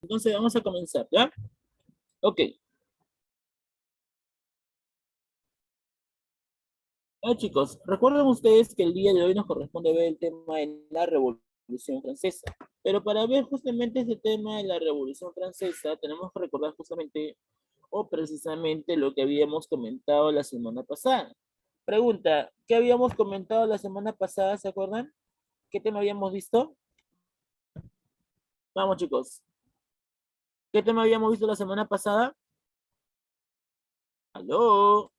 Entonces vamos a comenzar, ¿ya? Ok. Chicos, recuerden ustedes que el día de hoy nos corresponde ver el tema de la Revolución Francesa. Pero para ver justamente ese tema de la Revolución Francesa, tenemos que recordar justamente o precisamente lo que habíamos comentado la semana pasada. Pregunta, ¿qué habíamos comentado la semana pasada? ¿Se acuerdan? ¿Qué tema habíamos visto? Vamos, chicos. ¿Qué tema habíamos visto la semana pasada? ¿Aló?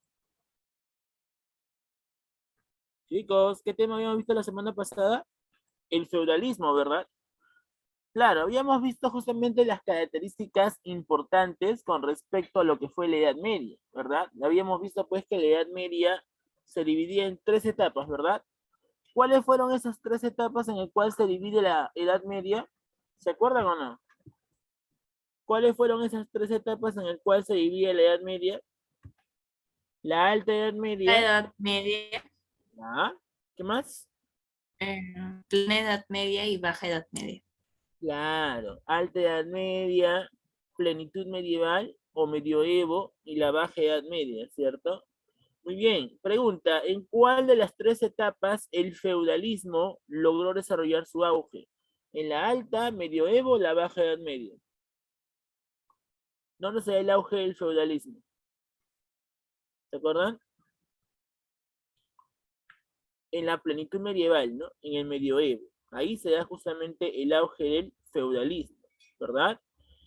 Chicos, ¿qué tema habíamos visto la semana pasada? El feudalismo, ¿verdad? Claro, habíamos visto justamente las características importantes con respecto a lo que fue la Edad Media, ¿verdad? Habíamos visto pues que la Edad Media se dividía en tres etapas, ¿verdad? ¿Cuáles fueron esas tres etapas en las cuales se divide la Edad Media? ¿Se acuerdan o no? ¿Cuáles fueron esas tres etapas en las cuales se divide la Edad Media? La Alta Edad La Media, Edad Media, ¿ah? ¿Qué más? Plena Edad Media y Baja Edad Media. Claro, Alta Edad Media, Plenitud Medieval o Medioevo y la Baja Edad Media, ¿cierto? Muy bien, pregunta, ¿en cuál de las tres etapas el feudalismo logró desarrollar su auge? ¿En la Alta, Medioevo o la Baja Edad Media? ¿Dónde se da el auge del feudalismo? ¿Se acuerdan? En la plenitud medieval, ¿no? En el medioevo. Ahí se da justamente el auge del feudalismo, ¿verdad?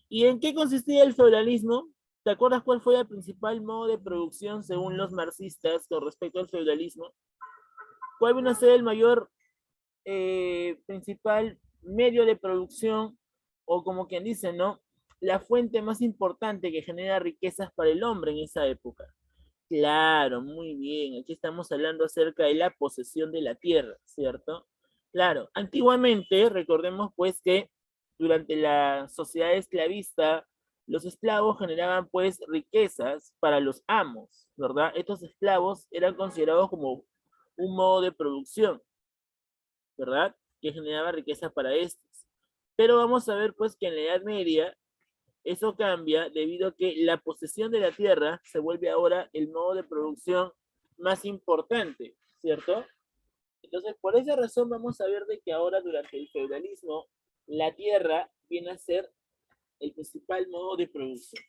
¿Y en qué consistía el feudalismo? ¿Te acuerdas cuál fue el principal modo de producción según los marxistas con respecto al feudalismo? ¿Cuál vino a ser el mayor principal medio de producción o como quien dice, ¿no? La fuente más importante que genera riquezas para el hombre en esa época? Claro, muy bien. Aquí estamos hablando acerca de la posesión de la tierra, ¿cierto? Claro, antiguamente, recordemos pues que durante la sociedad esclavista, los esclavos generaban pues riquezas para los amos, ¿verdad? Estos esclavos eran considerados como un modo de producción, ¿verdad? Que generaba riquezas para estos. Pero vamos a ver pues que en la Edad Media eso cambia debido a que la posesión de la tierra se vuelve ahora el modo de producción más importante, ¿cierto? Entonces, por esa razón vamos a ver de que ahora durante el feudalismo la tierra viene a ser el principal modo de producción,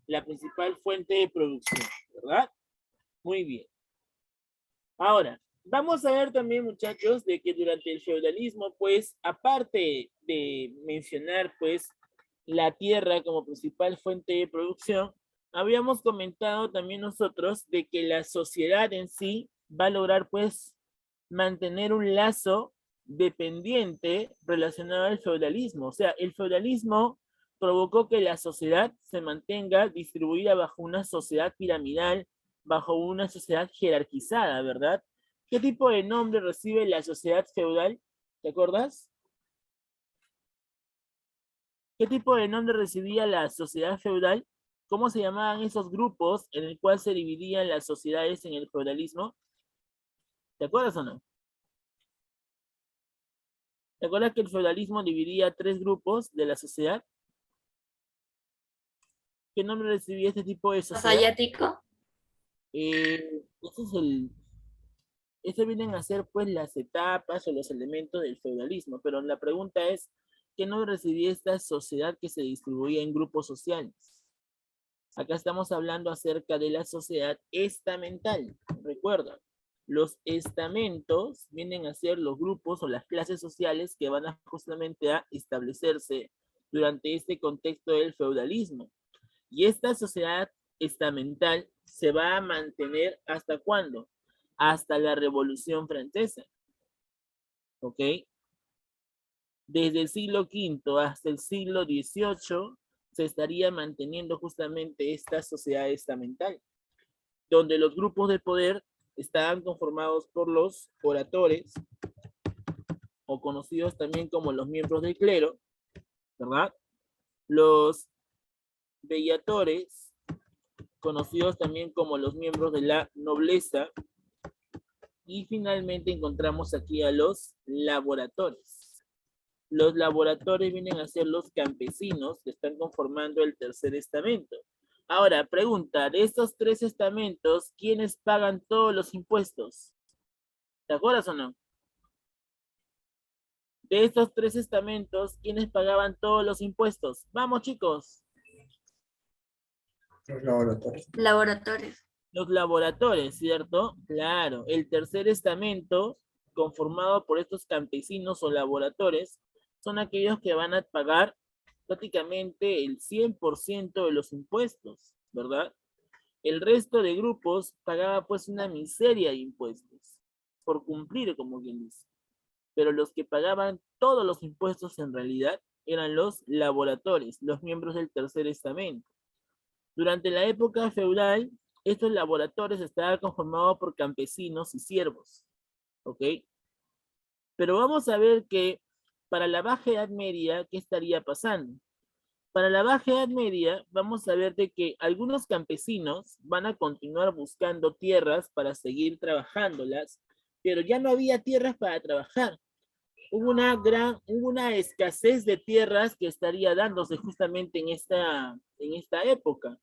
la principal fuente de producción, ¿verdad? Muy bien. Ahora, vamos a ver también, muchachos, de que durante el feudalismo, pues, aparte de mencionar, pues, la tierra como principal fuente de producción, habíamos comentado también nosotros de que la sociedad en sí va a lograr, pues, mantener un lazo dependiente relacionado al feudalismo. O sea, el feudalismo provocó que la sociedad se mantenga distribuida bajo una sociedad piramidal, bajo una sociedad jerarquizada, ¿verdad? ¿Qué tipo de nombre recibe la sociedad feudal? ¿Te acuerdas? ¿Qué tipo de nombre recibía la sociedad feudal? ¿Cómo se llamaban esos grupos en el cual se dividían las sociedades en el feudalismo? ¿Te acuerdas o no? ¿Te acuerdas que el feudalismo dividía tres grupos de la sociedad? ¿Qué nombre recibía este tipo de sociedad? Asiático, Ese es el, eso vienen a ser pues las etapas o los elementos del feudalismo, pero la pregunta es, ¿qué nombre recibía esta sociedad que se distribuía en grupos sociales? Acá estamos hablando acerca de la sociedad estamental. Recuerda, los estamentos vienen a ser los grupos o las clases sociales que van a justamente a establecerse durante este contexto del feudalismo. Y esta sociedad estamental se va a mantener ¿hasta cuándo? Hasta la Revolución Francesa. ¿Ok? Desde el siglo V hasta el siglo XVIII se estaría manteniendo justamente esta sociedad estamental, donde los grupos de poder estaban conformados por los oradores, o conocidos también como los miembros del clero, ¿verdad? Los bellatores, conocidos también como los miembros de la nobleza, y finalmente encontramos aquí a los laboradores. Los laboradores vienen a ser los campesinos que están conformando el tercer estamento. Ahora, pregunta, de estos tres estamentos, ¿quiénes pagan todos los impuestos? ¿Te acuerdas o no? De estos tres estamentos, ¿quiénes pagaban todos los impuestos? Vamos, chicos. Los laboratorios. Laboratorios. Los laboratorios, ¿cierto? Claro, el tercer estamento, conformado por estos campesinos o laboratorios, son aquellos que van a pagar prácticamente el 100% de los impuestos, ¿verdad? El resto de grupos pagaba pues una miseria de impuestos, por cumplir, como quien dice. Pero los que pagaban todos los impuestos en realidad eran los laboratorios, los miembros del tercer estamento. Durante la época feudal, estos laboratorios estaban conformados por campesinos y siervos, ¿ok? Pero vamos a ver que para la Baja Edad Media, ¿qué estaría pasando? Para la Baja Edad Media, vamos a ver de que algunos campesinos van a continuar buscando tierras para seguir trabajándolas, pero ya no había tierras para trabajar. Hubo una escasez de tierras que estaría dándose justamente en esta época.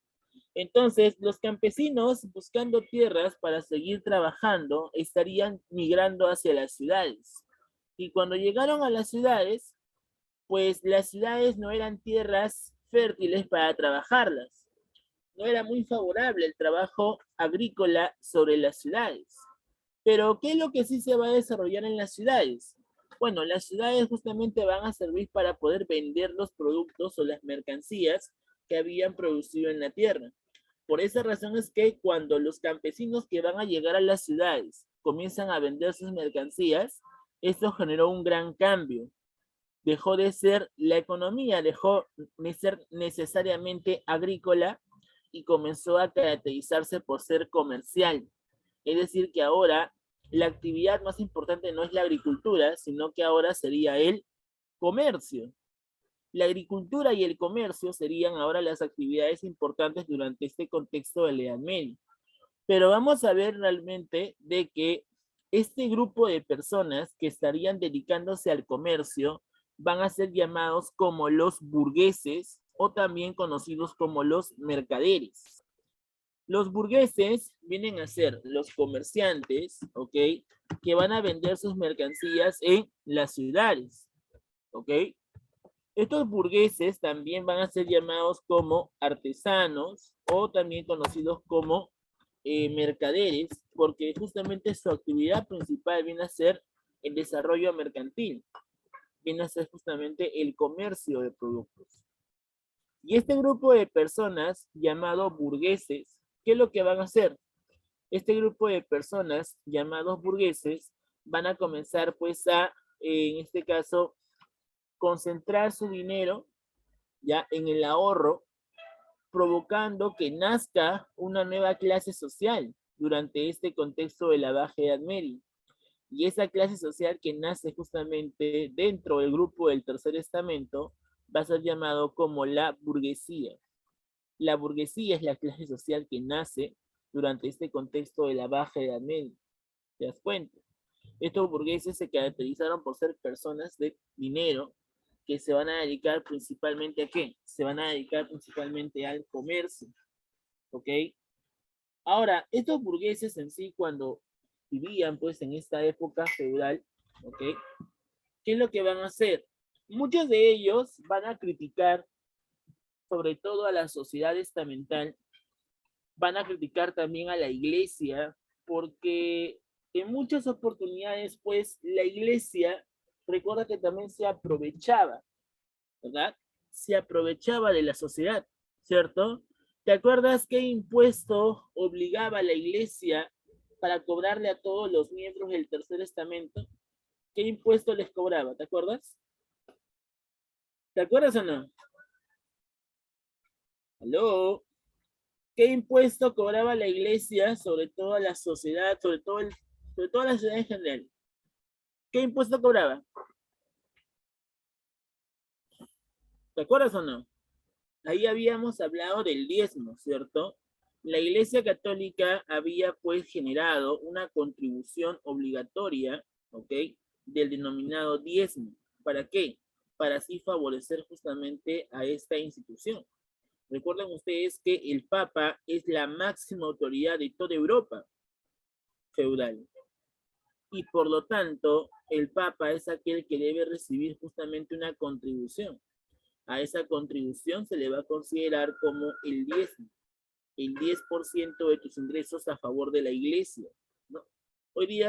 Entonces, los campesinos buscando tierras para seguir trabajando estarían migrando hacia las ciudades. Y cuando llegaron a las ciudades, pues las ciudades no eran tierras fértiles para trabajarlas. No era muy favorable el trabajo agrícola sobre las ciudades. Pero, ¿qué es lo que sí se va a desarrollar en las ciudades? Bueno, las ciudades justamente van a servir para poder vender los productos o las mercancías que habían producido en la tierra. Por esa razón es que cuando los campesinos que van a llegar a las ciudades comienzan a vender sus mercancías, esto generó un gran cambio. Dejó de ser la economía, dejó de ser necesariamente agrícola y comenzó a caracterizarse por ser comercial. Es decir, que ahora la actividad más importante no es la agricultura, sino que ahora sería el comercio. La agricultura y el comercio serían ahora las actividades importantes durante este contexto de la Edad Media. Pero vamos a ver realmente de que este grupo de personas que estarían dedicándose al comercio van a ser llamados como los burgueses o también conocidos como los mercaderes. Los burgueses vienen a ser los comerciantes, ¿ok? Que van a vender sus mercancías en las ciudades, ¿ok? Estos burgueses también van a ser llamados como artesanos o también conocidos como mercaderes, porque justamente su actividad principal viene a ser el desarrollo mercantil, viene a ser justamente el comercio de productos. Y este grupo de personas llamado burgueses, ¿qué es lo que van a hacer? Este grupo de personas llamados burgueses van a comenzar pues a, en este caso, concentrar su dinero ya en el ahorro, provocando que nazca una nueva clase social durante este contexto de la Baja Edad Media. Y esa clase social que nace justamente dentro del grupo del Tercer Estamento va a ser llamado como la burguesía. La burguesía es la clase social que nace durante este contexto de la Baja Edad Media. ¿Te das cuenta? Estos burgueses se caracterizaron por ser personas de dinero que se van a dedicar principalmente ¿a qué? Se van a dedicar principalmente al comercio, ¿ok? Ahora, estos burgueses en sí, cuando vivían pues en esta época feudal, ¿ok? ¿Qué es lo que van a hacer? Muchos de ellos van a criticar sobre todo a la sociedad estamental, van a criticar también a la iglesia, porque en muchas oportunidades pues la iglesia, recuerda que también se aprovechaba, ¿verdad? Se aprovechaba de la sociedad, ¿cierto? ¿Te acuerdas qué impuesto obligaba a la iglesia para cobrarle a todos los miembros del Tercer Estamento? ¿Qué impuesto les cobraba? ¿Te acuerdas? ¿Te acuerdas o no? ¿Aló? ¿Qué impuesto cobraba la iglesia sobre toda la sociedad, sobre toda la sociedad en general? ¿Qué impuesto cobraba? ¿Te acuerdas o no? Ahí habíamos hablado del diezmo, ¿cierto? La Iglesia Católica había pues generado una contribución obligatoria, ¿ok? Del denominado diezmo. ¿Para qué? para así favorecer justamente a esta institución. Recuerden ustedes que el Papa es la máxima autoridad de toda Europa feudal. Y por lo tanto, el Papa es aquel que debe recibir justamente una contribución. A esa contribución se le va a considerar como el 10% de tus ingresos a favor de la iglesia, ¿no? Hoy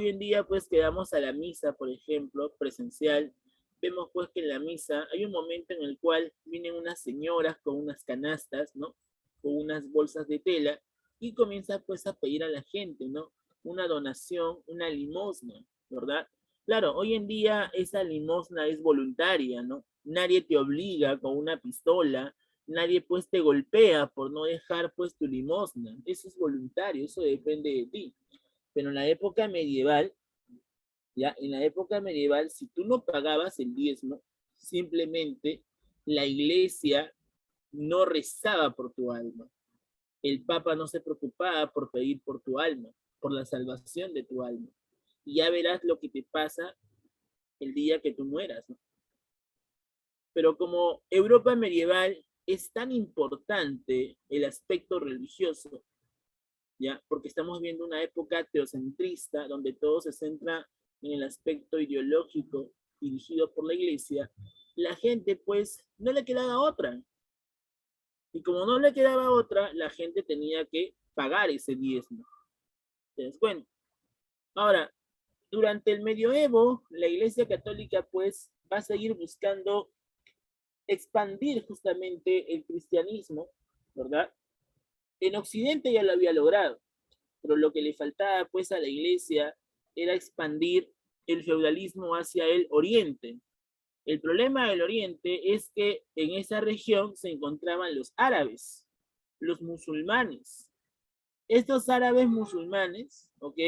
en día, pues, quedamos a la misa, por ejemplo, presencial. Vemos, pues, que en la misa hay un momento en el cual vienen unas señoras con unas canastas, ¿no? Con unas bolsas de tela y comienza, pues, a pedir a la gente, ¿no? Una donación, una limosna, ¿verdad? Claro, hoy en día esa limosna es voluntaria, ¿no? Nadie te obliga con una pistola, nadie pues te golpea por no dejar pues tu limosna. Eso es voluntario, eso depende de ti. Pero en la época medieval, ya, en la época medieval, si tú no pagabas el diezmo, simplemente la iglesia no rezaba por tu alma. El Papa no se preocupaba por pedir por tu alma, por la salvación de tu alma. Y ya verás lo que te pasa el día que tú mueras, ¿no? Pero como Europa medieval es tan importante el aspecto religioso, ¿ya? Porque estamos viendo una época teocentrista donde todo se centra en el aspecto ideológico dirigido por la iglesia, la gente pues no le quedaba otra. Y como no le quedaba otra, la gente tenía que pagar ese diezmo. ¿Te das cuenta? Ahora, durante el medioevo, la iglesia católica pues va a seguir buscando expandir justamente el cristianismo, ¿verdad? En Occidente ya lo había logrado, pero lo que le faltaba pues a la iglesia era expandir el feudalismo hacia el oriente. El problema del oriente es que en esa región se encontraban los árabes, los musulmanes. Estos árabes musulmanes, ¿ok?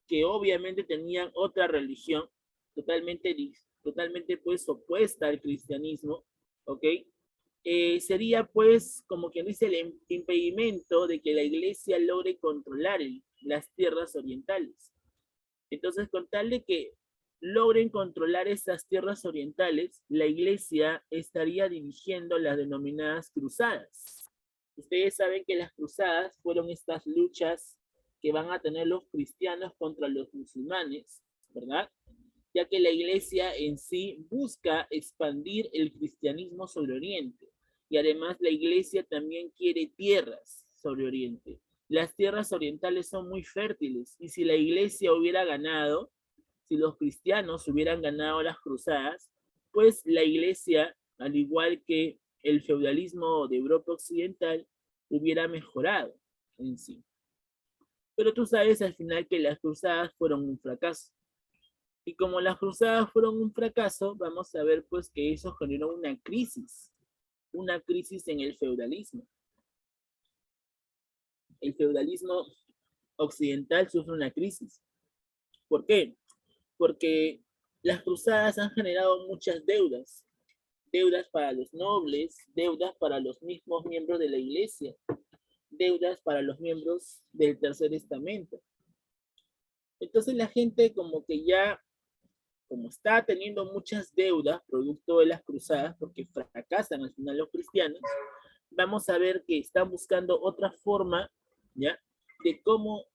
Que obviamente tenían otra religión totalmente, totalmente pues opuesta al cristianismo, ¿ok? Sería pues como quien dice el impedimento de que la iglesia logre controlar las tierras orientales. Entonces, con tal de que logren controlar esas tierras orientales, la iglesia estaría dirigiendo las denominadas cruzadas. Ustedes saben que las cruzadas fueron estas luchas que van a tener los cristianos contra los musulmanes, ¿verdad? Ya que la iglesia en sí busca expandir el cristianismo sobre Oriente. Y además la iglesia también quiere tierras sobre Oriente. Las tierras orientales son muy fértiles y si la iglesia hubiera ganado, si los cristianos hubieran ganado las cruzadas, pues la iglesia, al igual que el feudalismo de Europa Occidental, hubiera mejorado en sí. Pero tú sabes al final que las cruzadas fueron un fracaso. Y como las cruzadas fueron un fracaso, vamos a ver pues que eso generó una crisis en el feudalismo. El feudalismo occidental sufre una crisis. ¿Por qué? Porque las cruzadas han generado muchas deudas. Deudas para los nobles, deudas para los mismos miembros de la iglesia, deudas para los miembros del tercer estamento. Entonces la gente como que ya, como está teniendo muchas deudas producto de las cruzadas, porque fracasan al final los cristianos, vamos a ver que están buscando otra forma, ¿ya?, de cómo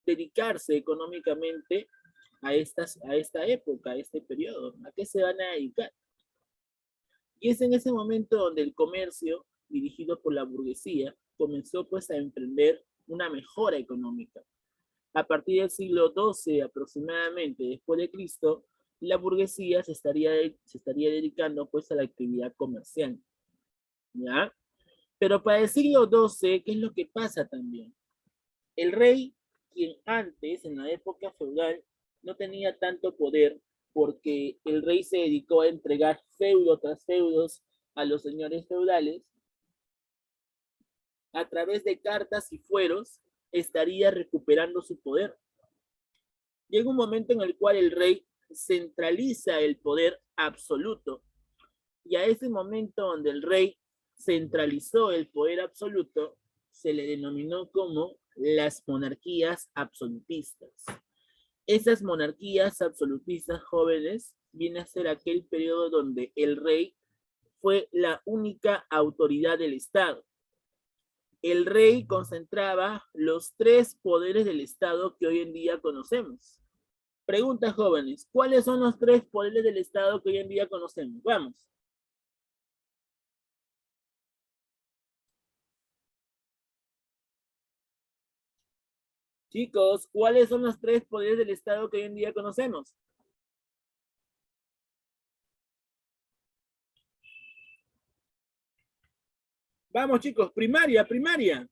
dedicarse económicamente a esta época, a este periodo. ¿A qué se van a dedicar? Y es en ese momento donde el comercio, dirigido por la burguesía, comenzó pues a emprender una mejora económica. A partir del siglo XII aproximadamente después de Cristo, la burguesía se estaría dedicando pues a la actividad comercial, ¿ya? Pero para el siglo XII, ¿qué es lo que pasa también? El rey, quien antes, en la época feudal, no tenía tanto poder porque el rey se dedicó a entregar feudo tras feudos a los señores feudales, a través de cartas y fueros, estaría recuperando su poder. Llega un momento en el cual el rey centraliza el poder absoluto. Y a ese momento donde el rey centralizó el poder absoluto, se le denominó como las monarquías absolutistas. Esas monarquías absolutistas jóvenes viene a ser aquel periodo donde el rey fue la única autoridad del Estado. El rey concentraba los tres poderes del Estado que hoy en día conocemos. Pregunta, jóvenes, ¿cuáles son los tres poderes del Estado que hoy en día conocemos? Vamos. Chicos, ¿cuáles son los tres poderes del Estado que hoy en día conocemos? Vamos, chicos, primaria, primaria.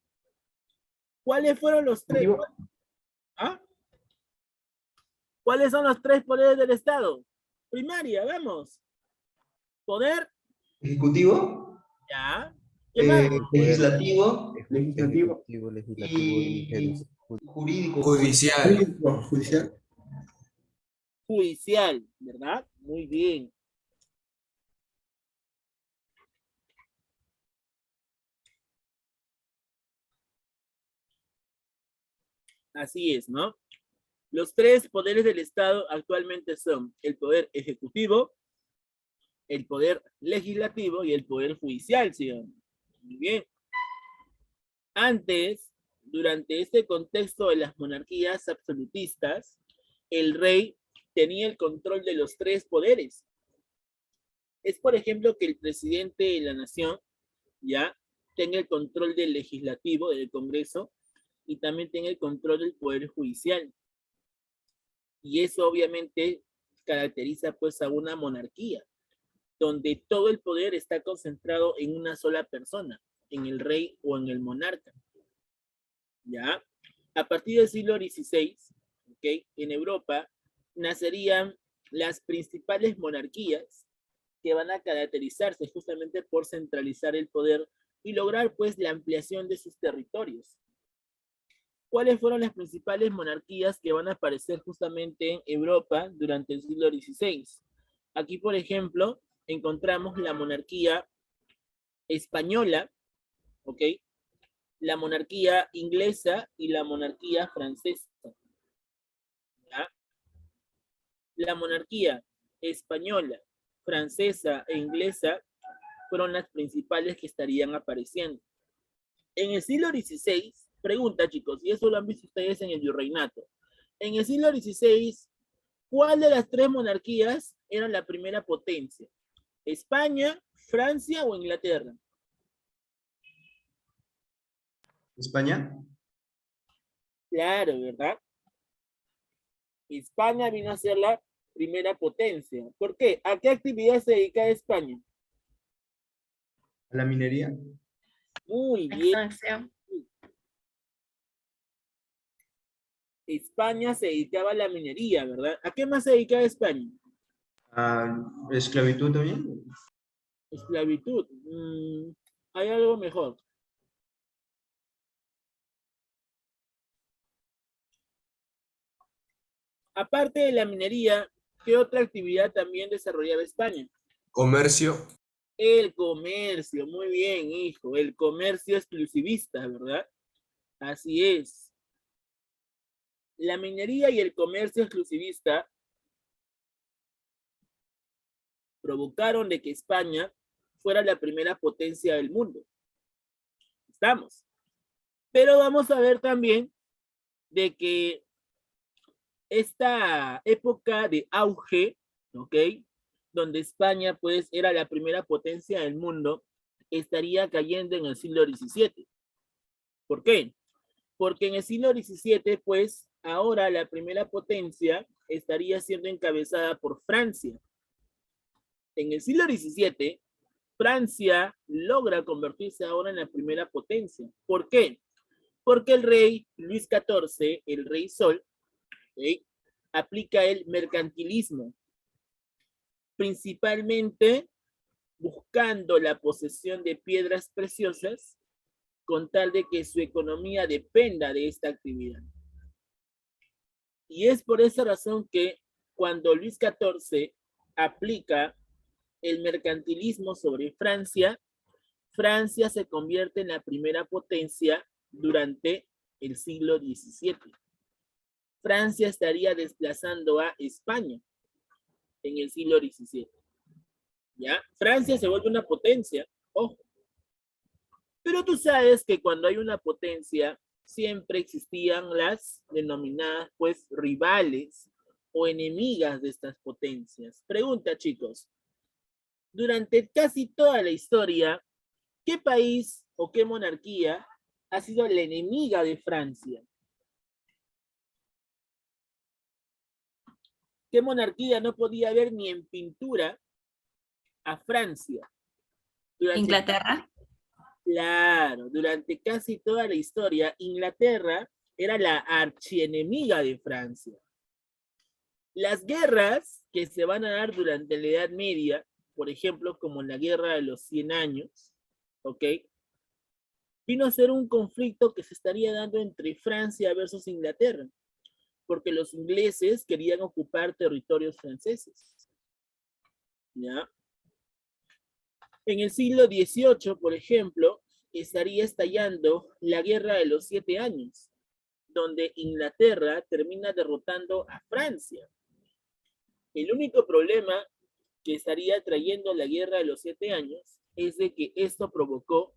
¿Cuáles fueron los tres? ¿Ah? ¿Cuáles son los tres poderes del Estado? Primaria, vamos. Poder. Ejecutivo. Ya. ¿Qué más? Legislativo. Legislativo Y jurídico. Judicial. Judicial. Judicial, ¿verdad? Muy bien. Así es, ¿no? Los tres poderes del Estado actualmente son el poder ejecutivo, el poder legislativo y el poder judicial, ¿sí? Muy bien. Antes, durante este contexto de las monarquías absolutistas, el rey tenía el control de los tres poderes. Es, por ejemplo, que el presidente de la nación ya tenga el control del legislativo, del Congreso, y también tenga el control del poder judicial. Y eso obviamente caracteriza pues a una monarquía, donde todo el poder está concentrado en una sola persona, en el rey o en el monarca. ¿Ya? A partir del siglo XVI, ¿okay? En Europa nacerían las principales monarquías que van a caracterizarse justamente por centralizar el poder y lograr pues la ampliación de sus territorios. ¿Cuáles fueron las principales monarquías que van a aparecer justamente en Europa durante el siglo XVI? Aquí, por ejemplo, encontramos la monarquía española, ¿ok? La monarquía inglesa y la monarquía francesa. ¿Ya? La monarquía española, francesa e inglesa fueron las principales que estarían apareciendo. En el siglo XVI, pregunta chicos, y eso lo han visto ustedes en el virreinato, en el siglo XVI, ¿cuál de las tres monarquías era la primera potencia? ¿España, Francia o Inglaterra? España. Claro, ¿verdad? España vino a ser la primera potencia. ¿Por qué? ¿A qué actividad se dedica España? A la minería. Muy bien. Extracción. España se dedicaba a la minería, ¿verdad? ¿A qué más se dedicaba España? A esclavitud también. Esclavitud. Hay algo mejor. Aparte de la minería, ¿qué otra actividad también desarrollaba España? Comercio. El comercio, muy bien, hijo. El comercio exclusivista, ¿verdad? Así es. La minería y el comercio exclusivista provocaron de que España fuera la primera potencia del mundo. Estamos. Pero vamos a ver también de que esta época de auge, ¿ok? Donde España pues era la primera potencia del mundo, estaría cayendo en el siglo XVII. ¿Por qué? Porque en el siglo XVII pues ahora la primera potencia estaría siendo encabezada por Francia. En el siglo XVII, Francia logra convertirse ahora en la primera potencia. ¿Por qué? Porque el rey Luis XIV, el rey Sol, ¿okay? Aplica el mercantilismo, principalmente buscando la posesión de piedras preciosas con tal de que su economía dependa de esta actividad. Y es por esa razón que cuando Luis XIV aplica el mercantilismo sobre Francia, Francia se convierte en la primera potencia durante el siglo XVII. Francia estaría desplazando a España. en el siglo XVII. ¿Ya? Francia se vuelve una potencia, ojo. Pero tú sabes que cuando hay una potencia, siempre existían las denominadas, pues, rivales o enemigas de estas potencias. Pregunta, chicos. Durante casi toda la historia, ¿qué país o qué monarquía ha sido la enemiga de Francia? ¿Qué monarquía no podía ver ni en pintura a Francia? Inglaterra. Claro, durante casi toda la historia, Inglaterra era la archienemiga de Francia. Las guerras que se van a dar durante la Edad Media, por ejemplo, como la Guerra de los 100 años, ¿ok? Vino a ser un conflicto que se estaría dando entre Francia versus Inglaterra, porque los ingleses querían ocupar territorios franceses. ¿Ya? En el siglo XVIII, por ejemplo, estaría estallando la Guerra de los 7 años, donde Inglaterra termina derrotando a Francia. El único problema que estaría trayendo la Guerra de los 7 años es de que esto provocó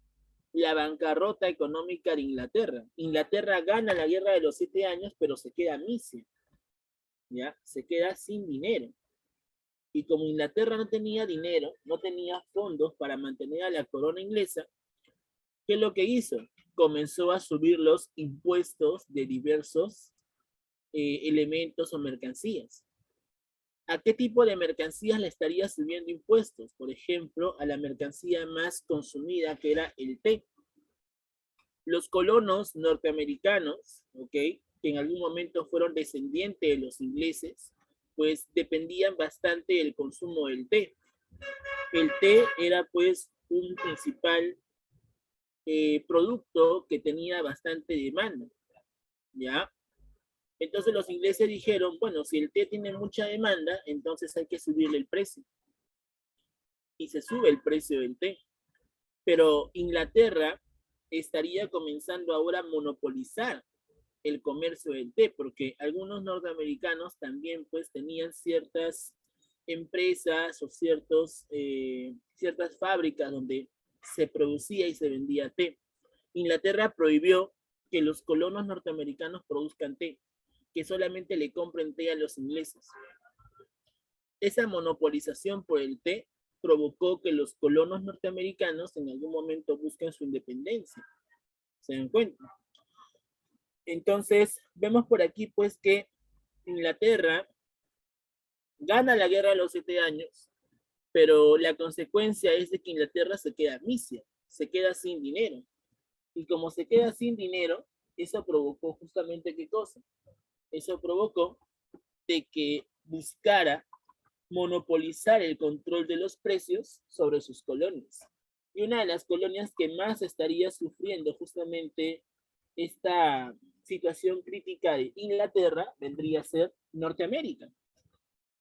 la bancarrota económica de Inglaterra. Inglaterra gana la Guerra de los 7 años, pero se queda misia, ¿ya? Se queda sin dinero. Y como Inglaterra no tenía dinero, no tenía fondos para mantener a la corona inglesa, ¿qué es lo que hizo? Comenzó a subir los impuestos de diversos elementos o mercancías. ¿A qué tipo de mercancías le estaría subiendo impuestos? Por ejemplo, a la mercancía más consumida, que era el té. Los colonos norteamericanos, ¿ok?, que en algún momento fueron descendientes de los ingleses, pues dependían bastante del consumo del té. El té era pues un principal producto que tenía bastante demanda, ¿ya? Entonces los ingleses dijeron, bueno, si el té tiene mucha demanda, entonces hay que subirle el precio. Y se sube el precio del té. Pero Inglaterra estaría comenzando ahora a monopolizar el comercio del té, porque algunos norteamericanos también pues tenían ciertas empresas o ciertas fábricas donde se producía y se vendía té. Inglaterra prohibió que los colonos norteamericanos produzcan té, que solamente le compren té a los ingleses. Esa monopolización por el té provocó que los colonos norteamericanos en algún momento busquen su independencia. ¿Se dan cuenta? Entonces, vemos por aquí pues que Inglaterra gana la guerra de los 7 años, pero la consecuencia es de que Inglaterra se queda misia, se queda sin dinero. Y como se queda sin dinero, eso provocó justamente ¿qué cosa? Eso provocó de que buscara monopolizar el control de los precios sobre sus colonias. Y una de las colonias que más estaría sufriendo justamente esta situación crítica de Inglaterra vendría a ser Norteamérica.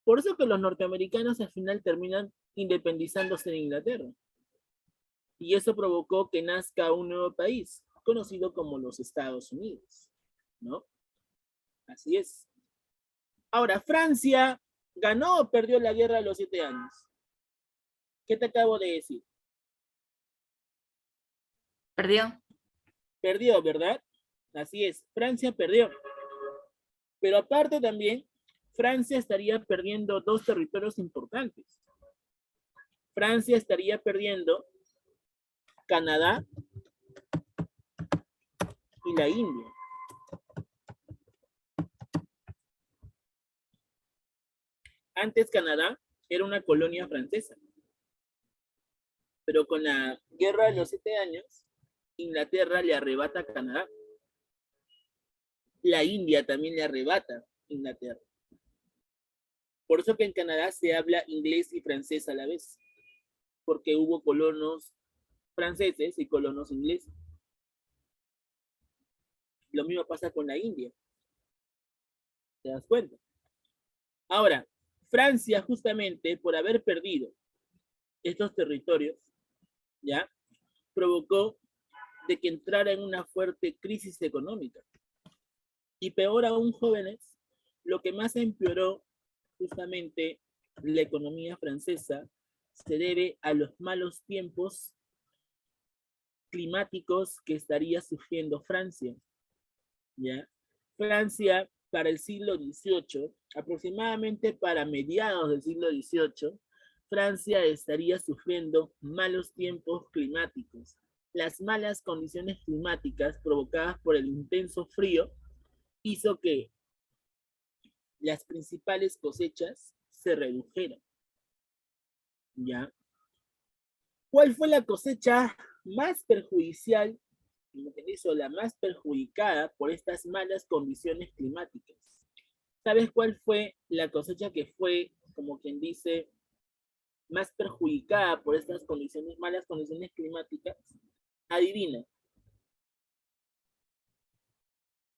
Por eso que los norteamericanos al final terminan independizándose de Inglaterra. Y eso provocó que nazca un nuevo país, conocido como los Estados Unidos, ¿no? Así es. Ahora, Francia ganó o perdió la guerra de los 7 años. ¿Qué te acabo de decir? Perdió. Perdió, ¿verdad? Así es, Francia perdió. Pero aparte también, Francia estaría perdiendo 2 territorios importantes. Francia estaría perdiendo Canadá y la India. Antes Canadá era una colonia francesa. Pero con la guerra de los 7 años, Inglaterra le arrebata a Canadá. La India también le arrebata a Inglaterra. Por eso que en Canadá se habla inglés y francés a la vez, porque hubo colonos franceses y colonos ingleses. Lo mismo pasa con la India. ¿Te das cuenta? Ahora, Francia, justamente por haber perdido estos territorios, ¿ya?, provocó de que entrara en una fuerte crisis económica. Y peor aún, jóvenes, lo que más empeoró justamente la economía francesa se debe a los malos tiempos climáticos que estaría sufriendo Francia. ¿Ya? Francia para el siglo XVIII, aproximadamente para mediados del siglo XVIII, Francia estaría sufriendo malos tiempos climáticos. Las malas condiciones climáticas provocadas por el intenso frío hizo que las principales cosechas se redujeran. ¿Ya? ¿Cuál fue la cosecha más perjudicial, o la más perjudicada por estas malas condiciones climáticas? ¿Sabes cuál fue la cosecha que fue, como quien dice, más perjudicada por estas condiciones, malas condiciones climáticas? Adivina.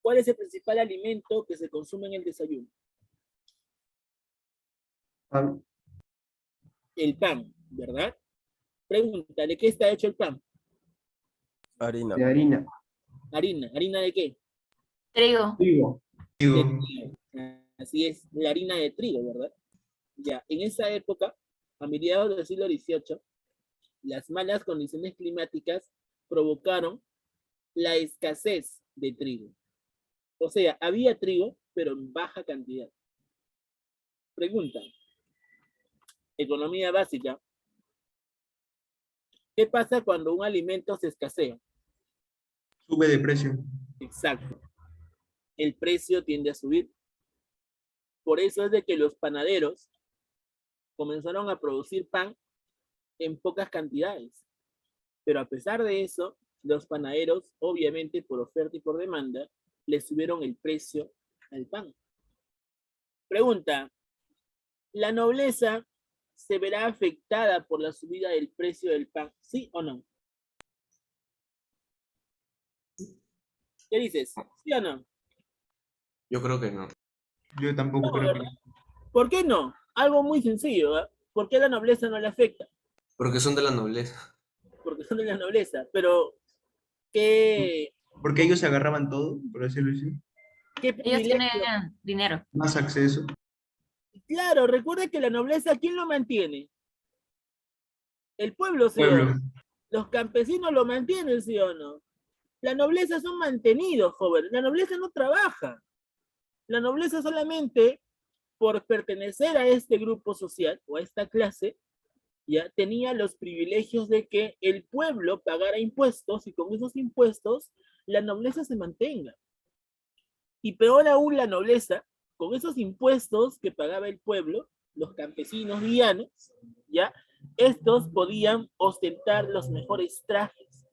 ¿Cuál es el principal alimento que se consume en el desayuno? Pan. El pan, ¿verdad? Pregunta, ¿de qué está hecho el pan? Harina. De harina. Harina. ¿Harina de qué? Trigo. Trigo. De Trigo. trigo. Así es, la harina de trigo, ¿verdad? Ya, en esa época, a mediados del siglo XVIII, las malas condiciones climáticas provocaron la escasez de trigo. O sea, había trigo, pero en baja cantidad. Pregunta, economía básica. ¿Qué pasa cuando un alimento se escasea? Sube de precio. Exacto. El precio tiende a subir. Por eso es de que los panaderos comenzaron a producir pan en pocas cantidades. Pero a pesar de eso, los panaderos, obviamente por oferta y por demanda, le subieron el precio al pan. Pregunta, ¿la nobleza se verá afectada por la subida del precio del pan? ¿Sí o no? ¿Qué dices? ¿Sí o no? Yo creo que no. Yo tampoco creo que. ¿Por qué no? Algo muy sencillo, ¿eh? ¿Por qué la nobleza no le afecta? Porque son de la nobleza. Porque son de la nobleza, pero ¿qué, Porque ellos se agarraban todo, por decirlo así. qué Ellos privilegio? tienen dinero. Más acceso. Claro, recuerda que la nobleza, ¿quién lo mantiene? El pueblo, ¿sí o no? Pueblo. Los campesinos lo mantienen, ¿sí o no? La nobleza son mantenidos, joven. La nobleza no trabaja. La nobleza solamente por pertenecer a este grupo social o a esta clase, ya tenía los privilegios de que el pueblo pagara impuestos y con esos impuestos la nobleza se mantenga. Y peor aún la nobleza, con esos impuestos que pagaba el pueblo, los campesinos villanos, ya, estos podían ostentar los mejores trajes,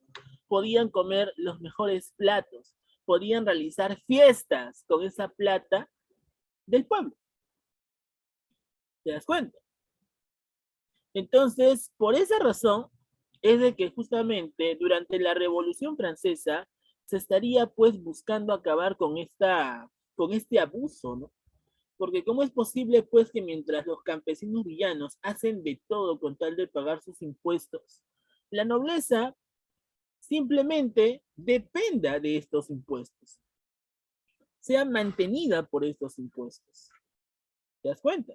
podían comer los mejores platos, podían realizar fiestas con esa plata del pueblo. ¿Te das cuenta? Entonces, por esa razón, es de que justamente durante la Revolución Francesa se estaría pues buscando acabar con este abuso, ¿no? Porque ¿cómo es posible pues que mientras los campesinos villanos hacen de todo con tal de pagar sus impuestos, la nobleza simplemente dependa de estos impuestos, sea mantenida por estos impuestos? ¿Te das cuenta?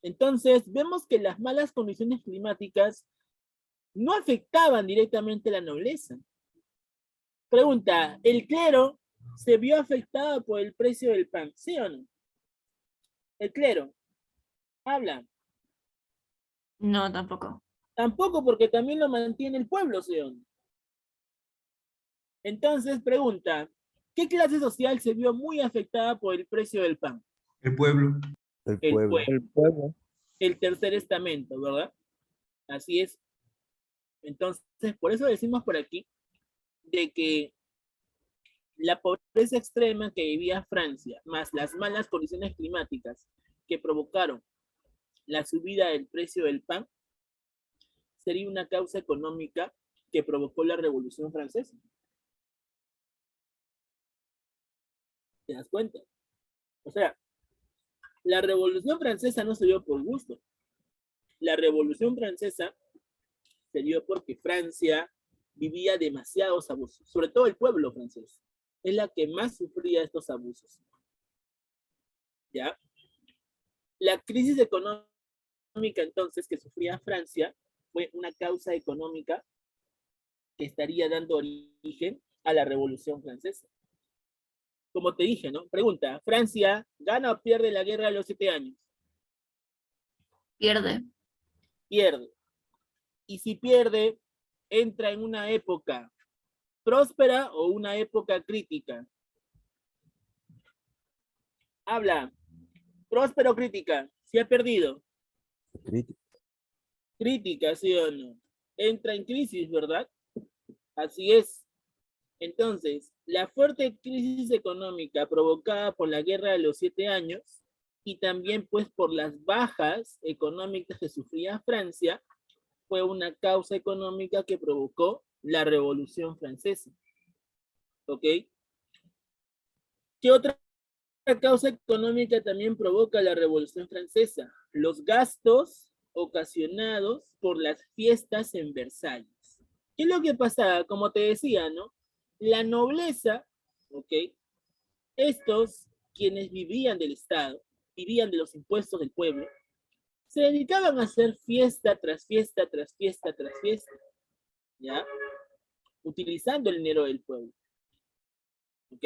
Entonces, vemos que las malas condiciones climáticas no afectaban directamente a la nobleza. Pregunta, ¿el clero se vio afectado por el precio del pan? ¿Sí o no? El clero, habla. No, tampoco. Tampoco, porque también lo mantiene el pueblo, ¿sí o no? Entonces, pregunta, ¿qué clase social se vio muy afectada por el precio del pan? El pueblo. El El pueblo. pueblo. El pueblo. El tercer estamento, ¿verdad? Así es. Entonces, por eso decimos por aquí de que la pobreza extrema que vivía Francia, más las malas condiciones climáticas que provocaron la subida del precio del pan, sería una causa económica que provocó la Revolución Francesa. ¿Te das cuenta? O sea, la Revolución Francesa no se dio por gusto. La Revolución Francesa se dio porque Francia vivía demasiados abusos, sobre todo el pueblo francés. Es la que más sufría estos abusos. ¿Ya? La crisis económica entonces que sufría Francia fue una causa económica que estaría dando origen a la Revolución Francesa. Como te dije, ¿no? Pregunta, ¿Francia gana o pierde la guerra a los 7 años? Pierde. Pierde. Y si pierde, entra en una época próspera o una época crítica. Habla, próspera o crítica, si ha perdido. Crítica, ¿sí o no? Entra en crisis, ¿verdad? Así es. Entonces, la fuerte crisis económica provocada por la guerra de los 7 años y también pues por las bajas económicas que sufría Francia fue una causa económica que provocó la Revolución Francesa. ¿Ok? ¿Qué otra causa económica también provoca la Revolución Francesa? Los gastos ocasionados por las fiestas en Versalles. ¿Qué es lo que pasaba? Como te decía, ¿no? La nobleza, ¿ok? Estos, quienes vivían del Estado, vivían de los impuestos del pueblo, se dedicaban a hacer fiesta tras fiesta, tras fiesta, tras fiesta, ¿ya? Utilizando el dinero del pueblo, ¿ok?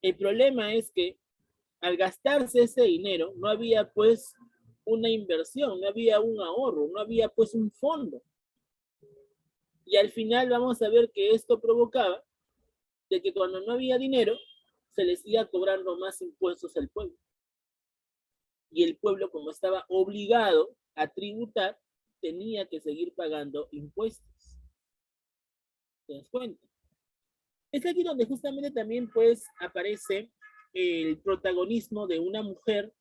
El problema es que al gastarse ese dinero, no había pues una inversión, no había un ahorro, no había pues un fondo. Y al final vamos a ver que esto provocaba de que cuando no había dinero, se les iba cobrando más impuestos al pueblo. Y el pueblo, como estaba obligado a tributar, tenía que seguir pagando impuestos. ¿Te das cuenta? Es aquí donde justamente también pues aparece el protagonismo de una mujer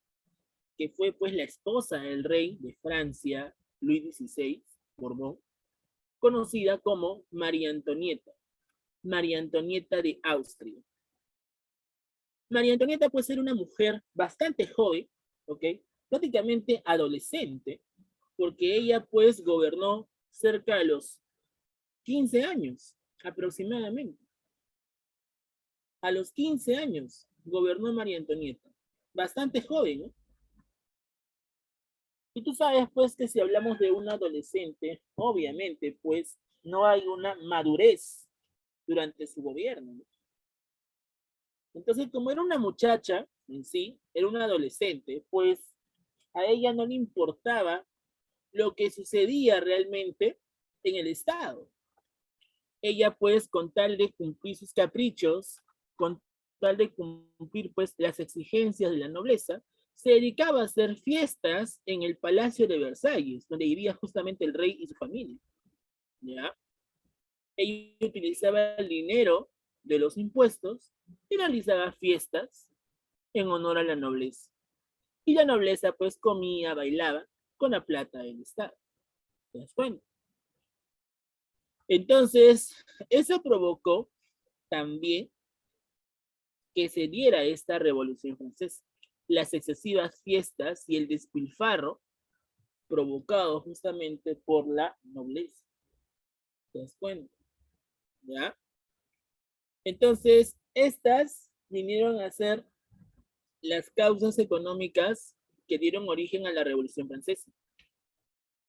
que fue pues la esposa del rey de Francia, Luis XVI, Borbón, conocida como María Antonieta de Austria. María Antonieta puede ser una mujer bastante joven, ¿ok? Prácticamente adolescente, porque ella pues gobernó cerca de los 15 años aproximadamente. A los 15 años gobernó María Antonieta. Bastante joven, ¿no? Y tú sabes pues que si hablamos de un adolescente, obviamente pues no hay una madurez durante su gobierno, ¿no? Entonces, como era una muchacha en sí, era una adolescente, pues a ella no le importaba lo que sucedía realmente en el Estado. Ella, pues, con tal de cumplir sus caprichos, con tal de cumplir, pues, las exigencias de la nobleza, se dedicaba a hacer fiestas en el Palacio de Versalles, donde vivía justamente el rey y su familia. ¿Ya? Ella utilizaba el dinero de los impuestos y realizaba fiestas en honor a la nobleza. Y la nobleza pues comía, bailaba con la plata del Estado. ¿Te das cuenta? Entonces, eso provocó también que se diera esta Revolución Francesa. Las excesivas fiestas y el despilfarro provocado justamente por la nobleza. ¿Te das cuenta? ¿Ya? Entonces, estas vinieron a ser las causas económicas que dieron origen a la Revolución Francesa.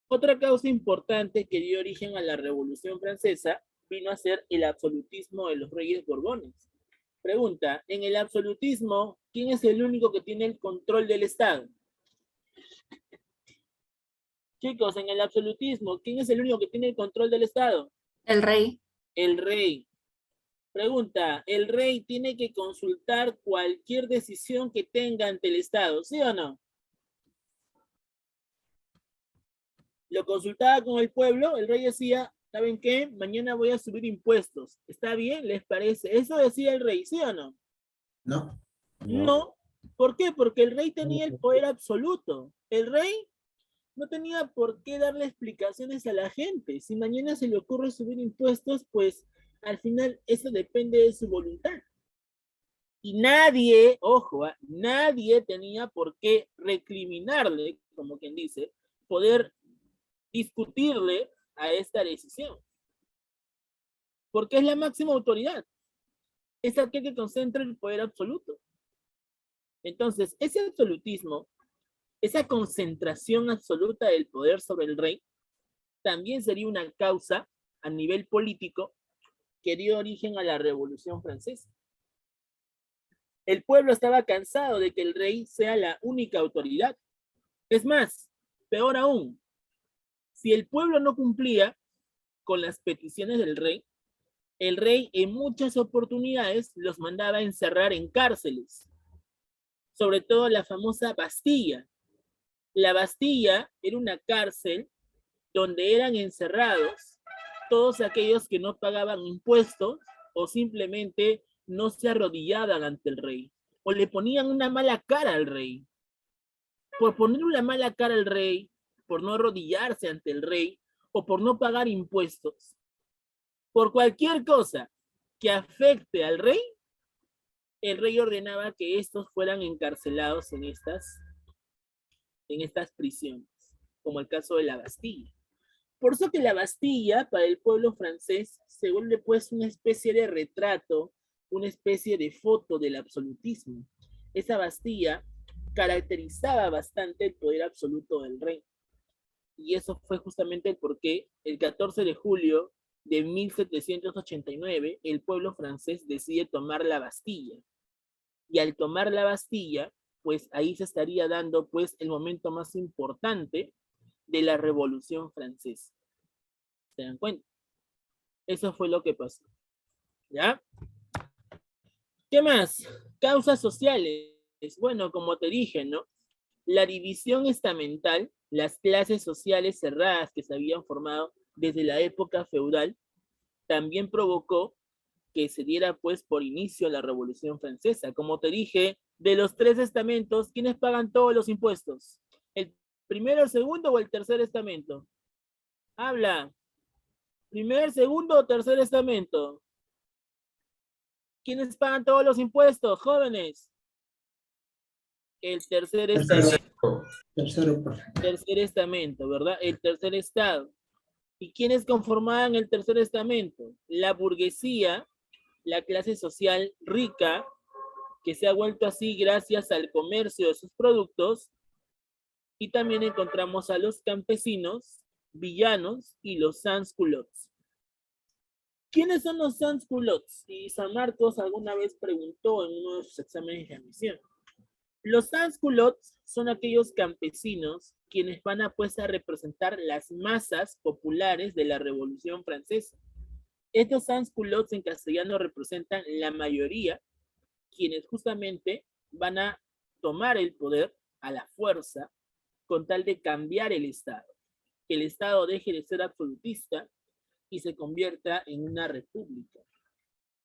Otra causa importante que dio origen a la Revolución Francesa vino a ser el absolutismo de los reyes Borbones. Pregunta, en el absolutismo, ¿quién es el único que tiene el control del Estado? Chicos, en el absolutismo, ¿quién es el único que tiene el control del Estado? El rey. El rey. Pregunta, ¿el rey tiene que consultar cualquier decisión que tenga ante el Estado, sí o no? Lo consultaba con el pueblo, el rey decía, ¿saben qué? Mañana voy a subir impuestos. ¿Está bien? ¿Les parece? Eso decía el rey, ¿sí o no? No. No. ¿Por qué? Porque el rey tenía el poder absoluto. El rey no tenía por qué darle explicaciones a la gente. Si mañana se le ocurre subir impuestos, pues al final eso depende de su voluntad. Y nadie, ojo, nadie tenía por qué recriminarle, como quien dice, poder discutirle a esta decisión. Porque es la máxima autoridad. Es aquel que concentra el poder absoluto. Entonces, ese absolutismo esa concentración absoluta del poder sobre el rey también sería una causa a nivel político que dio origen a la Revolución Francesa. El pueblo estaba cansado de que el rey sea la única autoridad. Es más, peor aún, si el pueblo no cumplía con las peticiones del rey, el rey en muchas oportunidades los mandaba a encerrar en cárceles, sobre todo la famosa Bastilla. La Bastilla era una cárcel donde eran encerrados todos aquellos que no pagaban impuestos o simplemente no se arrodillaban ante el rey, o le ponían una mala cara al rey. Por poner una mala cara al rey, por no arrodillarse ante el rey, o por no pagar impuestos, por cualquier cosa que afecte al rey, el rey ordenaba que estos fueran encarcelados en estas prisiones, como el caso de la Bastilla. Por eso que la Bastilla, para el pueblo francés, se vuelve pues una especie de retrato, una especie de foto del absolutismo. Esa Bastilla caracterizaba bastante el poder absoluto del rey. Y eso fue justamente el porqué, el 14 de julio de 1789, el pueblo francés decide tomar la Bastilla. Y al tomar la Bastilla, pues ahí se estaría dando pues el momento más importante de la Revolución Francesa. ¿Se dan cuenta? Eso fue lo que pasó. ¿Ya? ¿Qué más? Causas sociales. Bueno, como te dije, ¿no? La división estamental, las clases sociales cerradas que se habían formado desde la época feudal, también provocó que se diera pues por inicio la Revolución Francesa. Como te dije, de los 3 estamentos, ¿quiénes pagan todos los impuestos? ¿El primero, el segundo o el tercer estamento? Habla. ¿Primer, segundo o tercer estamento? ¿Quiénes pagan todos los impuestos, jóvenes? El tercer estamento. Tercer estamento, ¿verdad? El tercer estado. ¿Y quiénes conformaban el tercer estamento? La burguesía, la clase social rica, que se ha vuelto así gracias al comercio de sus productos, y también encontramos a los campesinos, villanos y los sans-culottes. ¿Quiénes son los sans-culottes? Y San Marcos alguna vez preguntó en uno de sus exámenes de admisión. Los sans-culottes son aquellos campesinos quienes van a pues a representar las masas populares de la Revolución Francesa. Estos sans-culottes en castellano representan la mayoría, quienes justamente van a tomar el poder a la fuerza con tal de cambiar el Estado. Que el Estado deje de ser absolutista y se convierta en una república.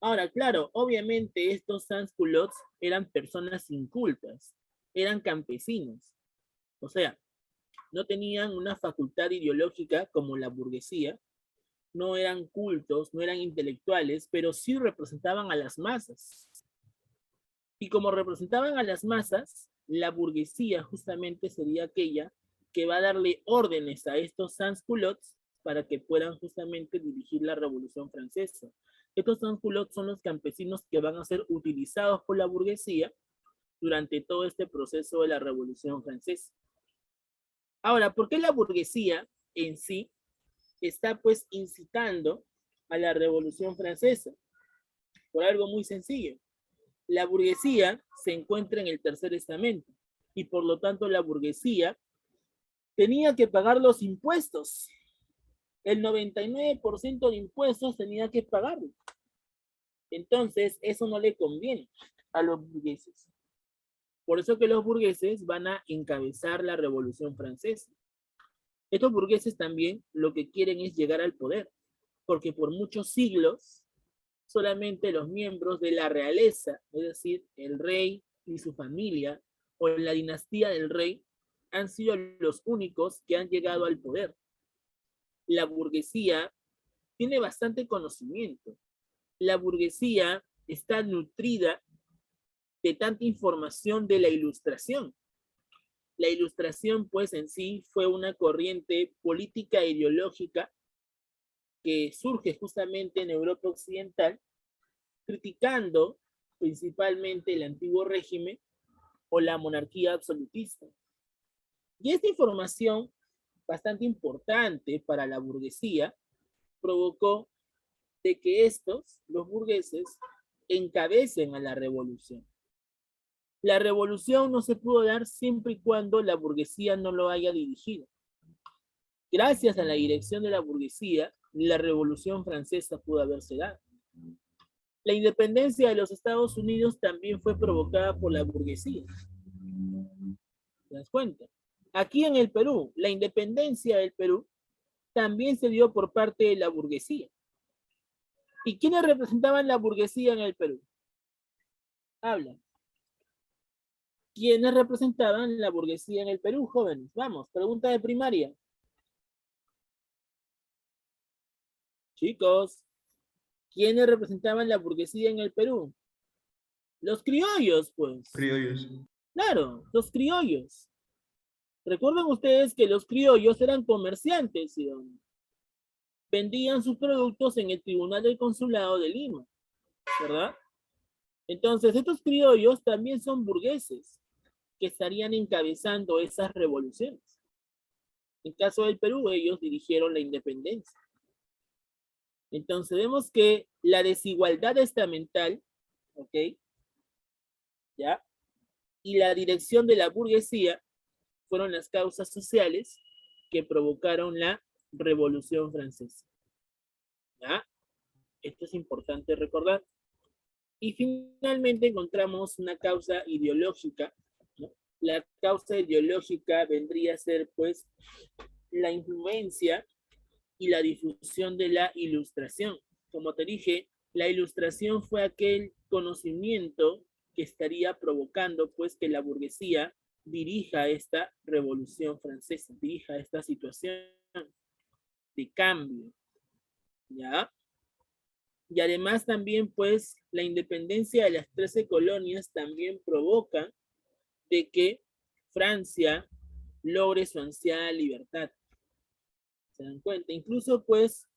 Ahora, claro, obviamente estos sans-culottes eran personas incultas, eran campesinos, o sea, no tenían una facultad ideológica como la burguesía, no eran cultos, no eran intelectuales, pero sí representaban a las masas. Y como representaban a las masas, la burguesía justamente sería aquella que va a darle órdenes a estos sans-culottes para que puedan justamente dirigir la Revolución Francesa. Estos sans-culottes son los campesinos que van a ser utilizados por la burguesía durante todo este proceso de la Revolución Francesa. Ahora, ¿por qué la burguesía en sí está pues incitando a la Revolución Francesa? Por algo muy sencillo. La burguesía se encuentra en el tercer estamento y por lo tanto la burguesía tenía que pagar los impuestos. El 99% de impuestos tenía que pagarlo. Entonces, eso no le conviene a los burgueses. Por eso que los burgueses van a encabezar la Revolución Francesa. Estos burgueses también lo que quieren es llegar al poder, porque por muchos siglos solamente los miembros de la realeza, es decir, el rey y su familia, o la dinastía del rey, han sido los únicos que han llegado al poder. La burguesía tiene bastante conocimiento. La burguesía está nutrida de tanta información de la Ilustración. La Ilustración, pues, en sí fue una corriente política e ideológica que surge justamente en Europa Occidental, criticando principalmente el antiguo régimen o la monarquía absolutista. Y esta información, bastante importante para la burguesía, provocó de que estos, los burgueses, encabecen a la revolución. La revolución no se pudo dar siempre y cuando la burguesía no lo haya dirigido. Gracias a la dirección de la burguesía, la Revolución Francesa pudo haberse dado. La independencia de los Estados Unidos también fue provocada por la burguesía. ¿Te das cuenta? Aquí en el Perú, la independencia del Perú también se dio por parte de la burguesía. ¿Y quiénes representaban la burguesía en el Perú? Habla. ¿Quiénes representaban la burguesía en el Perú, jóvenes? Vamos, pregunta de primaria. Chicos, ¿quiénes representaban la burguesía en el Perú? Los criollos, pues. Criollos. Claro, los criollos. Recuerden ustedes que los criollos eran comerciantes, ¿sí? Vendían sus productos en el Tribunal del Consulado de Lima, ¿verdad? Entonces, estos criollos también son burgueses que estarían encabezando esas revoluciones. En caso del Perú, ellos dirigieron la independencia. Entonces, vemos que la desigualdad estamental, ¿ok? ¿Ya? Y la dirección de la burguesía fueron las causas sociales que provocaron la Revolución Francesa. ¿Ya? Esto es importante recordar. Y finalmente encontramos una causa ideológica, ¿no? La causa ideológica vendría a ser, pues, la influencia y la difusión de la Ilustración. Como te dije, la Ilustración fue aquel conocimiento que estaría provocando, pues, que la burguesía dirija esta Revolución Francesa, dirija esta situación de cambio, ¿ya? Y además también, pues, la independencia de las 13 colonias también provoca de que Francia logre su ansiada libertad. ¿Se dan cuenta? Incluso, pues,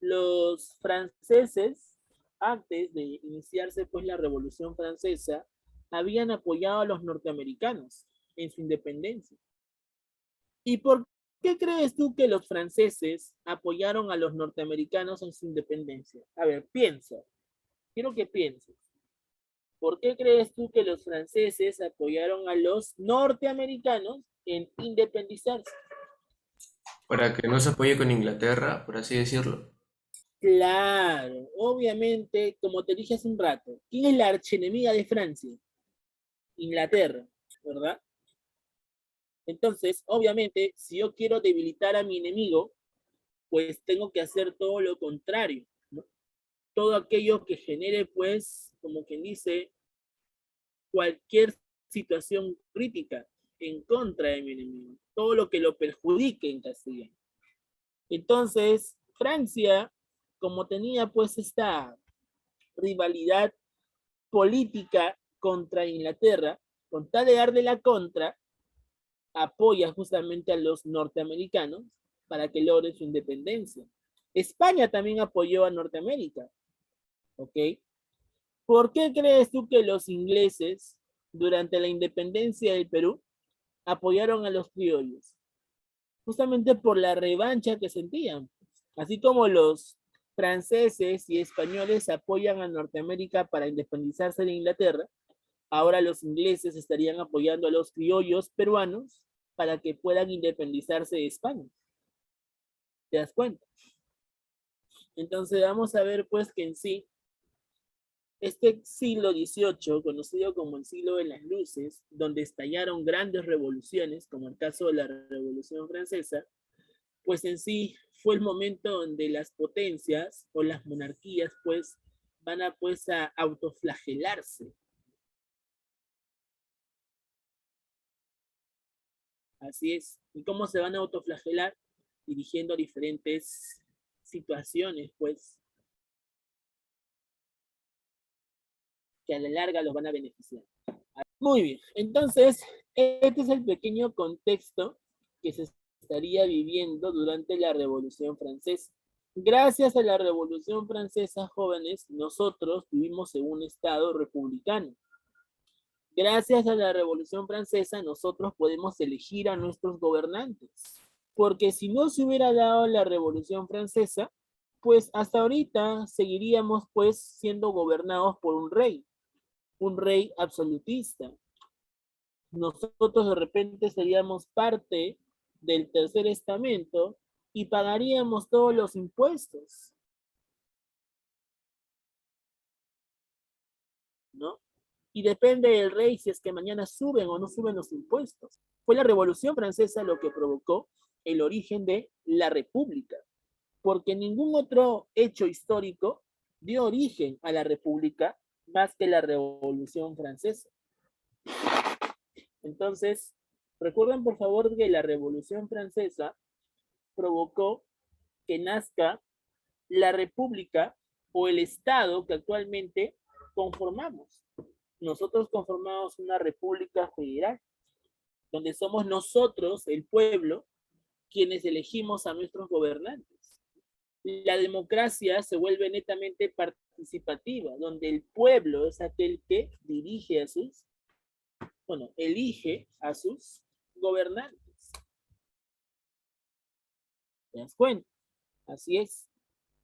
los franceses, antes de iniciarse, pues, la Revolución Francesa, habían apoyado a los norteamericanos en su independencia. ¿Y por qué crees tú que los franceses apoyaron a los norteamericanos en su independencia? A ver, piensa. Quiero que pienses. ¿Por qué crees tú que los franceses apoyaron a los norteamericanos en independizarse? Para que no se apoye con Inglaterra, por así decirlo. Claro, obviamente, como te dije hace un rato, ¿quién es la archienemiga de Francia? Inglaterra, ¿verdad? Entonces, obviamente, si yo quiero debilitar a mi enemigo, pues tengo que hacer todo lo contrario, ¿no? Todo aquello que genere, pues, como quien dice, cualquier situación crítica en contra de mi enemigo, todo lo que lo perjudique en castellano. Entonces, Francia, como tenía pues esta rivalidad política contra Inglaterra, con tal de darle la contra, apoya justamente a los norteamericanos para que logre su independencia. España también apoyó a Norteamérica, ¿ok? ¿Por qué crees tú que los ingleses, durante la independencia del Perú, apoyaron a los criollos? Justamente por la revancha que sentían. Así como los franceses y españoles apoyan a Norteamérica para independizarse de Inglaterra, ahora los ingleses estarían apoyando a los criollos peruanos para que puedan independizarse de España. ¿Te das cuenta? Entonces vamos a ver pues que en sí, este siglo XVIII, conocido como el siglo de las luces, donde estallaron grandes revoluciones, como el caso de la Revolución Francesa, pues en sí fue el momento donde las potencias o las monarquías pues van a pues a autoflagelarse. Así es. ¿Y cómo se van a autoflagelar? Dirigiendo diferentes situaciones pues que a la larga los van a beneficiar. Muy bien, entonces este es el pequeño contexto que se estaría viviendo durante la Revolución Francesa. Gracias a la Revolución Francesa, jóvenes, nosotros vivimos en un estado republicano. Gracias a la Revolución Francesa nosotros podemos elegir a nuestros gobernantes. Porque si no se hubiera dado la Revolución Francesa, pues hasta ahorita seguiríamos pues siendo gobernados por un rey absolutista. Nosotros de repente seríamos parte del tercer estamento y pagaríamos todos los impuestos, ¿no? Y depende del rey si es que mañana suben o no suben los impuestos. Fue la Revolución Francesa lo que provocó el origen de la República, porque ningún otro hecho histórico dio origen a la República más que la Revolución Francesa. Entonces, recuerden por favor que la Revolución Francesa provocó que nazca la República o el Estado que actualmente conformamos. Nosotros conformamos una República Federal, donde somos nosotros, el pueblo, quienes elegimos a nuestros gobernantes. La democracia se vuelve netamente participativa, donde el pueblo es aquel que dirige a sus, elige a sus gobernantes. ¿Te das cuenta? Así es.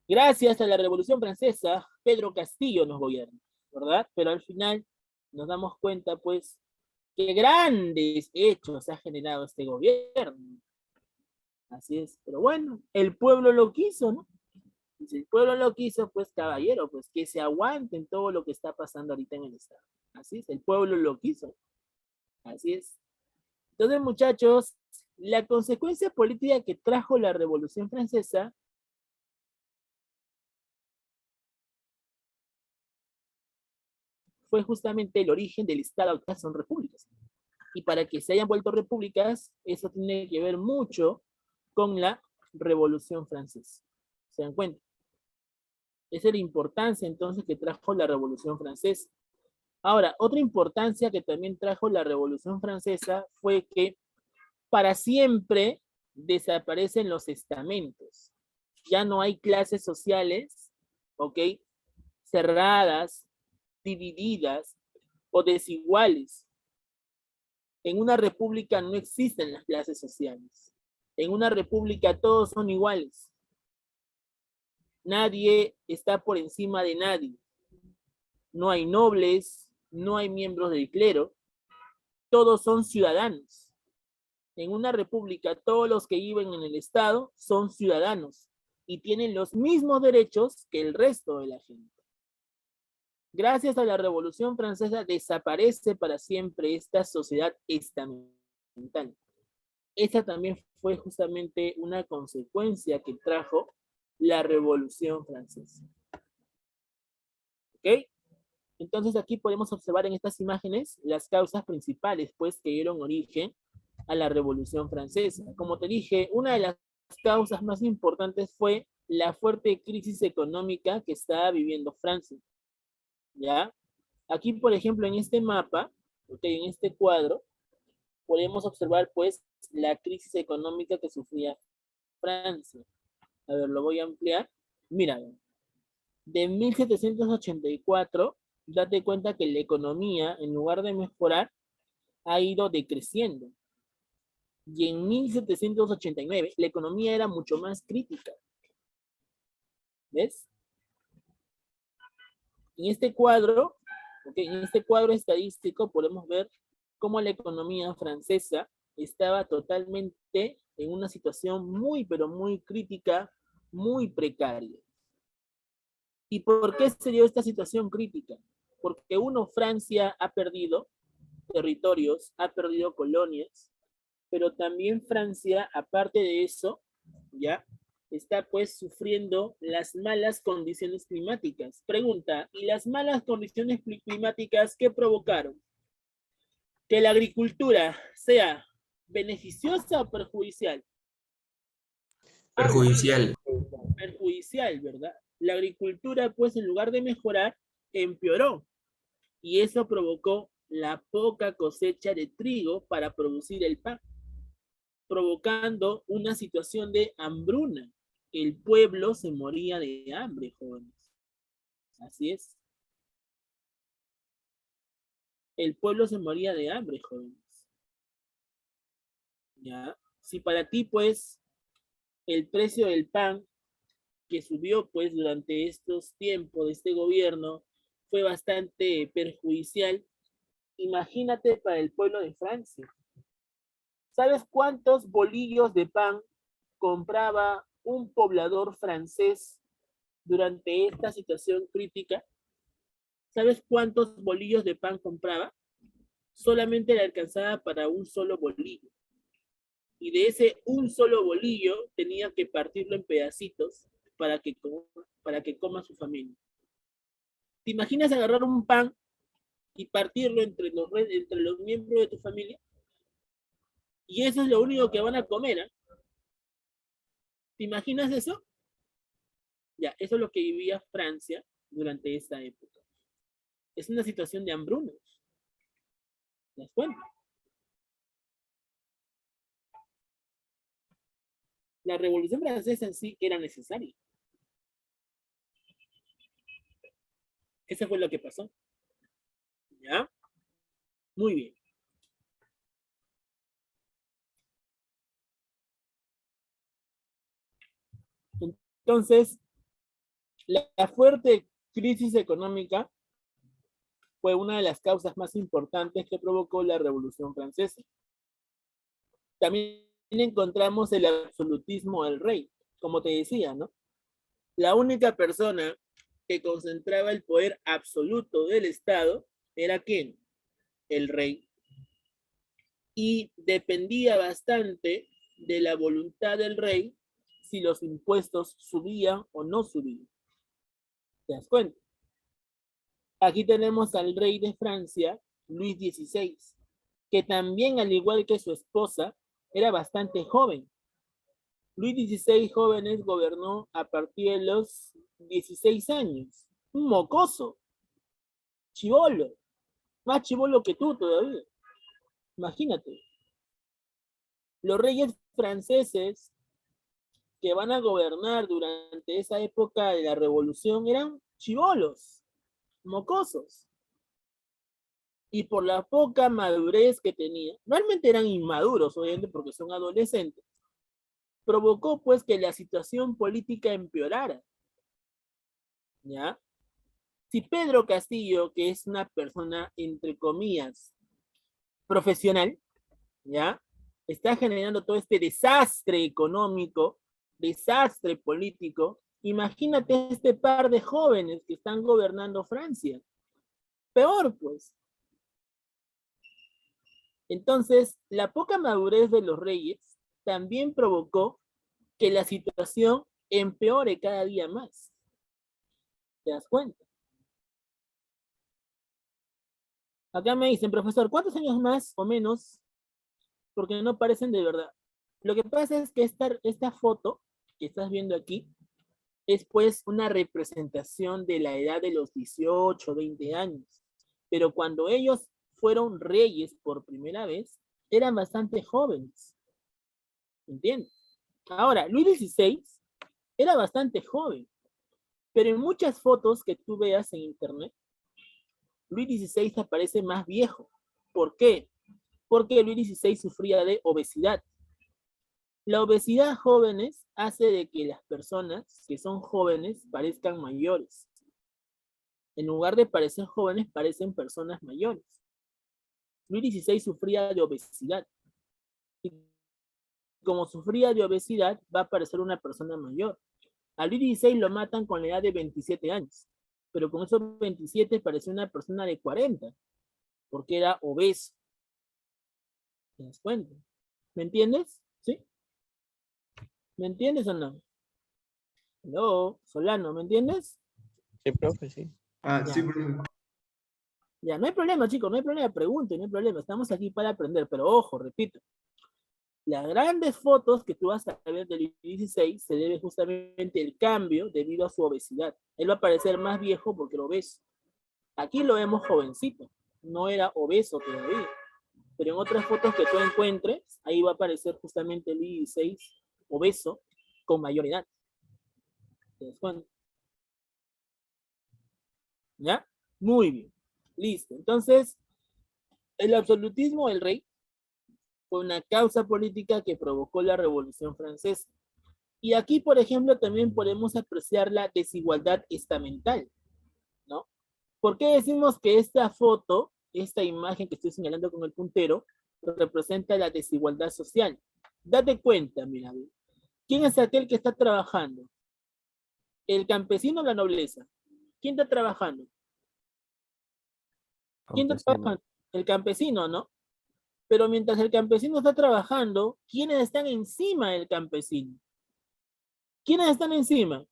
Gracias a la Revolución Francesa, Pedro Castillo nos gobierna, ¿verdad? Pero al final nos damos cuenta, pues, que grandes hechos ha generado este gobierno. Así es. Pero bueno, el pueblo lo quiso, ¿no? Y si el pueblo lo quiso, pues, caballero, pues, que se aguanten todo lo que está pasando ahorita en el Estado. Así es, el pueblo lo quiso. Así es. Entonces, muchachos, la consecuencia política que trajo la Revolución Francesa fue justamente el origen del Estado, que son repúblicas. Y para que se hayan vuelto repúblicas, eso tiene que ver mucho con la Revolución Francesa. ¿Se dan cuenta? Esa es la importancia entonces que trajo la Revolución Francesa. Ahora, otra importancia que también trajo la Revolución Francesa fue que para siempre desaparecen los estamentos. Ya no hay clases sociales, ¿ok? Cerradas, divididas o desiguales. En una república no existen las clases sociales. En una república todos son iguales. Nadie está por encima de nadie. No hay nobles, no hay miembros del clero. Todos son ciudadanos. En una república todos los que viven en el Estado son ciudadanos y tienen los mismos derechos que el resto de la gente. Gracias a la Revolución Francesa desaparece para siempre esta sociedad estamental. Esta también fue justamente una consecuencia que trajo la Revolución Francesa. ¿Ok? Entonces aquí podemos observar en estas imágenes las causas principales, pues, que dieron origen a la Revolución Francesa. Como te dije, una de las causas más importantes fue la fuerte crisis económica que estaba viviendo Francia. ¿Ya? Aquí, por ejemplo, en este mapa, okay, en este cuadro, podemos observar, pues, la crisis económica que sufría Francia. A ver, lo voy a ampliar. Mira, de 1784, date cuenta que la economía, en lugar de mejorar, ha ido decreciendo. Y en 1789, la economía era mucho más crítica. ¿Ves? En este cuadro, en este cuadro estadístico podemos ver cómo la economía francesa estaba totalmente en una situación muy, pero muy crítica, muy precaria. ¿Y por qué se dio esta situación crítica? Porque Francia ha perdido territorios, ha perdido colonias, pero también Francia, aparte de eso, ya está pues sufriendo las malas condiciones climáticas. Pregunta, ¿y las malas condiciones climáticas qué provocaron? Que la agricultura sea beneficiosa o perjudicial. Perjudicial. Perjudicial, ¿verdad? La agricultura, pues, en lugar de mejorar, empeoró. Y eso provocó la poca cosecha de trigo para producir el pan, provocando una situación de hambruna. El pueblo se moría de hambre, jóvenes. Así es. el pueblo se moría de hambre, jóvenes. ¿Ya? Si para ti, pues, el precio del pan que subió, pues, durante estos tiempos de este gobierno fue bastante perjudicial, imagínate para el pueblo de Francia. ¿Sabes cuántos bolillos de pan compraba un poblador francés durante esta situación crítica? ¿Sabes cuántos bolillos de pan compraba? Solamente le alcanzaba para un solo bolillo. Y de ese un solo bolillo tenía que partirlo en pedacitos para que coma su familia. ¿Te imaginas agarrar un pan y partirlo entre los miembros de tu familia? Y eso es lo único que van a comer, ¿eh? ¿Te imaginas eso? Ya, eso es lo que vivía Francia durante esta época. Es una situación de hambruna. ¿Te das cuenta? La Revolución Francesa en sí era necesaria. Eso fue lo que pasó. ¿Ya? Muy bien. Entonces, la fuerte crisis económica fue una de las causas más importantes que provocó la Revolución Francesa. También encontramos el absolutismo del rey, como te decía, ¿no? La única persona que concentraba el poder absoluto del Estado era ¿quién? El rey. Y dependía bastante de la voluntad del rey si los impuestos subían o no subían. ¿Te das cuenta? Aquí tenemos al rey de Francia, Luis XVI, que también, al igual que su esposa, era bastante joven. Luis XVI, jóvenes, gobernó a partir de los 16 años. Un mocoso, chivolo, más chivolo que tú todavía. Imagínate. Los reyes franceses que van a gobernar durante esa época de la revolución eran chivolos, mocosos. Y por la poca madurez que tenían, realmente eran inmaduros, obviamente, porque son adolescentes, provocó pues que la situación política empeorara. ¿Ya? Si Pedro Castillo, que es una persona, entre comillas, profesional, ¿ya? Está generando todo este desastre económico, desastre político, imagínate este par de jóvenes que están gobernando Francia. Peor, pues. Entonces, la poca madurez de los reyes también provocó que la situación empeore cada día más. ¿Te das cuenta? Acá me dicen, profesor, ¿cuántos años más o menos? Porque no parecen de verdad. Lo que pasa es que esta foto que estás viendo aquí es pues una representación de la edad de los 18, 20 años. Pero cuando ellos fueron reyes por primera vez, eran bastante jóvenes. ¿Entiendes? Ahora, Luis XVI era bastante joven, pero en muchas fotos que tú veas en internet, Luis XVI aparece más viejo. ¿Por qué? Porque Luis XVI sufría de obesidad. La obesidad, jóvenes, hace de que las personas que son jóvenes parezcan mayores. En lugar de parecer jóvenes, parecen personas mayores. Luis XVI sufría de obesidad. Y como sufría de obesidad, va a parecer una persona mayor. A Luis XVI lo matan con la edad de 27 años. Pero con esos 27 parecía una persona de 40, porque era obeso. ¿Te das cuenta? ¿Me entiendes? ¿Sí? ¿Me entiendes o no? No, Solano, ¿me entiendes? Sí, profe, sí. Ah, sí, Ya. profe. Ya, no hay problema, chicos, no hay problema, pregunten, no hay problema, estamos aquí para aprender, pero ojo, repito, las grandes fotos que tú vas a ver del 16 se debe justamente al cambio debido a su obesidad. Él va a parecer más viejo porque lo ves. Aquí lo vemos jovencito, no era obeso todavía, pero en otras fotos que tú encuentres, ahí va a aparecer justamente el 16 obeso con mayor edad. ¿Te das cuenta? ¿Ya? Muy bien. Listo. Entonces, El absolutismo del rey fue una causa política que provocó la Revolución Francesa. Y aquí, por ejemplo, también podemos apreciar la desigualdad estamental, ¿no? ¿Por qué decimos que esta foto, esta imagen que estoy señalando con el puntero, representa la desigualdad social? Date cuenta, mira, ¿quién es aquel que está trabajando? ¿El campesino o la nobleza? ¿Quién está trabajando? ¿Quién está Campesino. trabajando? El campesino, ¿no? Pero mientras el campesino está trabajando, ¿quiénes están encima del campesino? ¿Quiénes están encima?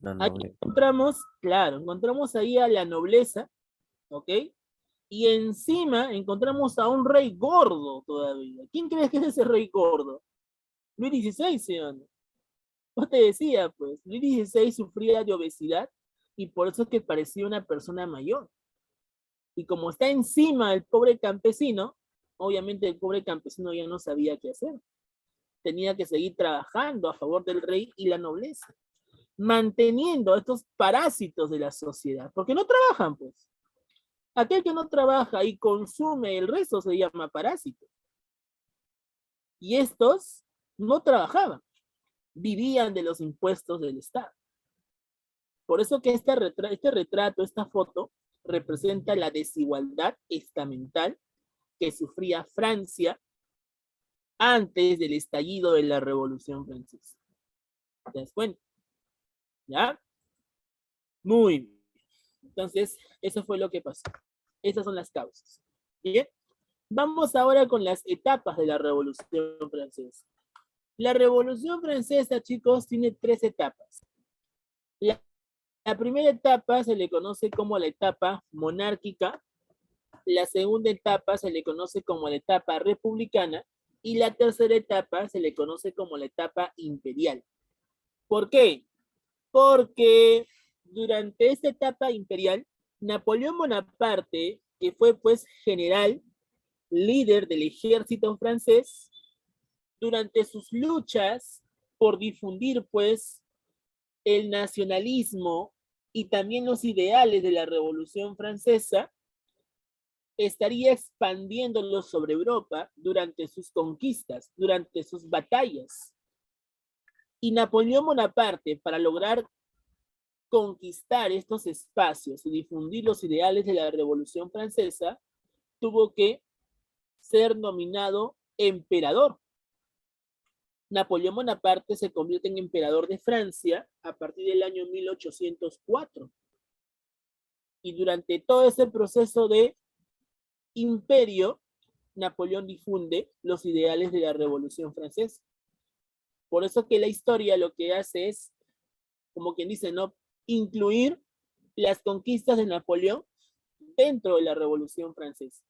La Ahí noble. encontramos, claro, encontramos ahí a la nobleza, ¿ok? Y encima encontramos a un rey gordo todavía. ¿Quién crees que es ese rey gordo? Luis XVI, señor. No te decía, pues, Luis XVI sufría de obesidad y por eso es que parecía una persona mayor. Y como está encima del pobre campesino, obviamente el pobre campesino ya no sabía qué hacer. Tenía que seguir trabajando a favor del rey y la nobleza, manteniendo a estos parásitos de la sociedad, porque no trabajan, pues. Aquel que no trabaja y consume el resto se llama parásito. Y estos no trabajaban, vivían de los impuestos del Estado. Por eso que este retrato, esta foto, representa la desigualdad estamental que sufría Francia antes del estallido de la Revolución Francesa. ¿Te das cuenta? ¿Ya? Muy bien. Entonces, eso fue lo que pasó. Esas son las causas. Bien. Vamos ahora con las etapas de la Revolución Francesa. La Revolución Francesa, chicos, tiene 3 etapas. La primera etapa se le conoce como la etapa monárquica, la segunda etapa se le conoce como la etapa republicana y la tercera etapa se le conoce como la etapa imperial. ¿Por qué? Porque durante esta etapa imperial, Napoleón Bonaparte, que fue pues general, líder del ejército francés, durante sus luchas por difundir pues el nacionalismo y también los ideales de la Revolución Francesa, estaría expandiéndolo sobre Europa durante sus conquistas, durante sus batallas. Y Napoleón Bonaparte, para lograr conquistar estos espacios y difundir los ideales de la Revolución Francesa, tuvo que ser nominado emperador. Napoleón Bonaparte se convierte en emperador de Francia a partir del año 1804. Y durante todo ese proceso de imperio, Napoleón difunde los ideales de la Revolución Francesa. Por eso que la historia lo que hace es, como quien dice, ¿no?, incluir las conquistas de Napoleón dentro de la Revolución Francesa.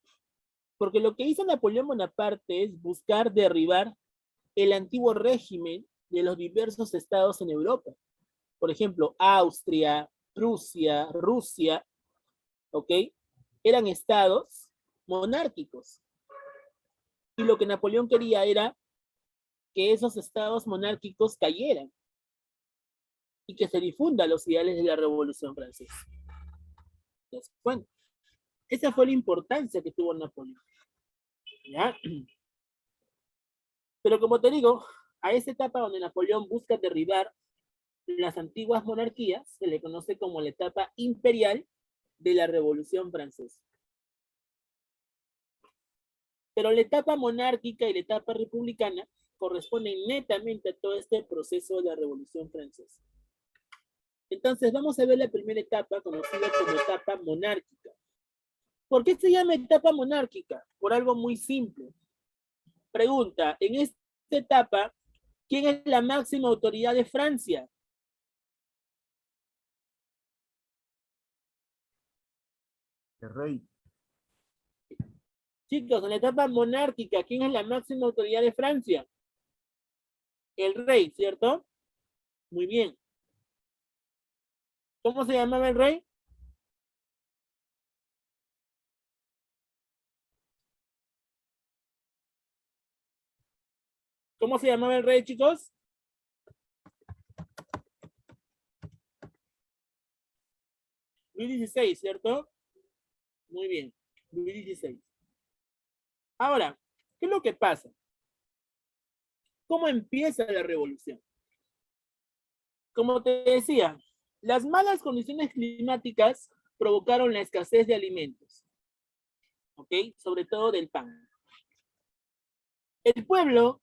Porque lo que hizo Napoleón Bonaparte es buscar derribar el antiguo régimen de los diversos estados en Europa. Por ejemplo, Austria, Prusia, Rusia, ¿ok? Eran estados monárquicos. Y lo que Napoleón quería era que esos estados monárquicos cayeran y que se difundan los ideales de la Revolución Francesa. Entonces, bueno, esa fue la importancia que tuvo Napoleón. ¿Ya? Pero como te digo, a esa etapa donde Napoleón busca derribar las antiguas monarquías, se le conoce como la etapa imperial de la Revolución Francesa. Pero la etapa monárquica y la etapa republicana corresponden netamente a todo este proceso de la Revolución Francesa. Entonces vamos a ver la primera etapa conocida como etapa monárquica. ¿Por qué se llama etapa monárquica? Por algo muy simple. Pregunta, en esta etapa, ¿quién es la máxima autoridad de Francia? El rey. Chicos, en la etapa monárquica, ¿quién es la máxima autoridad de Francia? El rey, ¿cierto? Muy bien. ¿Cómo se llamaba el rey? ¿Cómo se llamaba el rey, chicos? Luis XVI, ¿cierto? Muy bien, Luis XVI. Ahora, ¿qué es lo que pasa? ¿Cómo empieza la revolución? Como te decía, las malas condiciones climáticas provocaron la escasez de alimentos, ¿ok? Sobre todo del pan. El pueblo,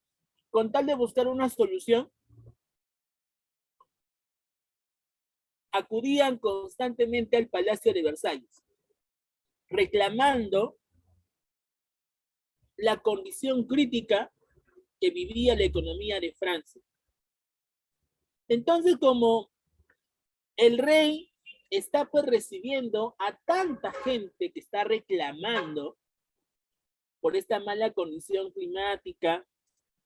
con tal de buscar una solución, acudían constantemente al Palacio de Versalles, reclamando la condición crítica que vivía la economía de Francia. Entonces, como el rey está pues recibiendo a tanta gente que está reclamando por esta mala condición climática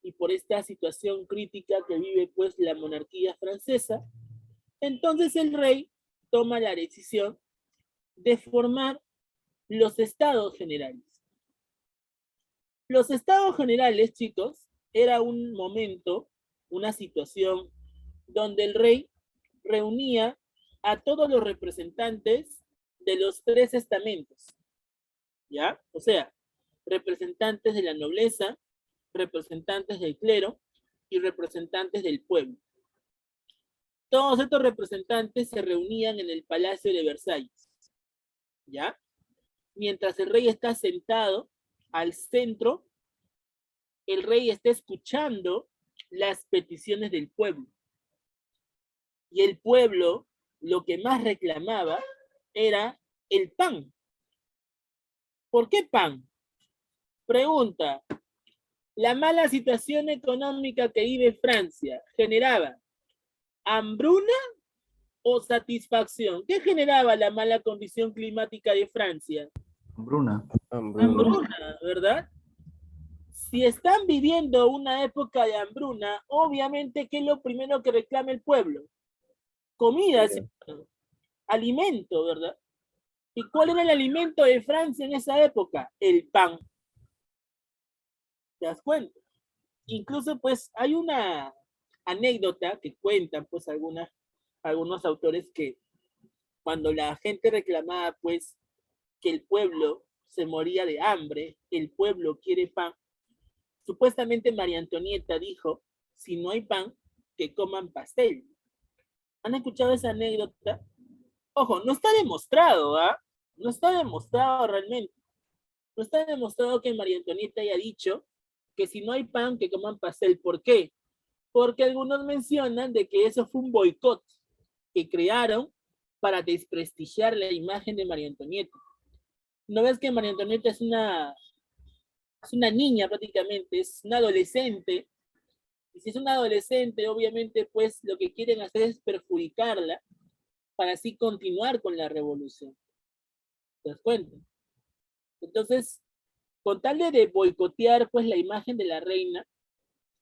y por esta situación crítica que vive pues la monarquía francesa, entonces el rey toma la decisión de formar los estados generales. Los estados generales, chicos, era un momento, una situación donde el rey reunía a todos los representantes de los tres estamentos, ¿ya? O sea, representantes de la nobleza, representantes del clero y representantes del pueblo. Todos estos representantes se reunían en el Palacio de Versalles, ¿ya? Mientras el rey está sentado al centro, el rey está escuchando las peticiones del pueblo. Y el pueblo lo que más reclamaba era el pan. ¿Por qué pan? Pregunta, la mala situación económica que vive Francia generaba hambruna o satisfacción. ¿Qué generaba la mala condición climática de Francia? Hambruna. Hambruna, ¿verdad? Si están viviendo una época de hambruna, obviamente, ¿qué es lo primero que reclama el pueblo? Comida, ¿sí? Alimento, ¿verdad? ¿Y cuál era el alimento de Francia en esa época? El pan. ¿Te das cuenta? Incluso, pues, hay una anécdota que cuentan, pues, algunos autores que cuando la gente reclamaba, pues, que el pueblo se moría de hambre, el pueblo quiere pan, supuestamente María Antonieta dijo, si no hay pan, que coman pastel. ¿Han escuchado esa anécdota? Ojo, no está demostrado, ¿ah? No está demostrado realmente. No está demostrado que María Antonieta haya dicho que si no hay pan, que coman pastel. ¿Por qué? Porque algunos mencionan de que eso fue un boicot que crearon para desprestigiar la imagen de María Antonieta. ¿No ves que María Antonieta es una niña prácticamente, es una adolescente? Y si es una adolescente, obviamente, pues lo que quieren hacer es perjudicarla para así continuar con la revolución. ¿Te das cuenta? Entonces, con tal de boicotear pues la imagen de la reina,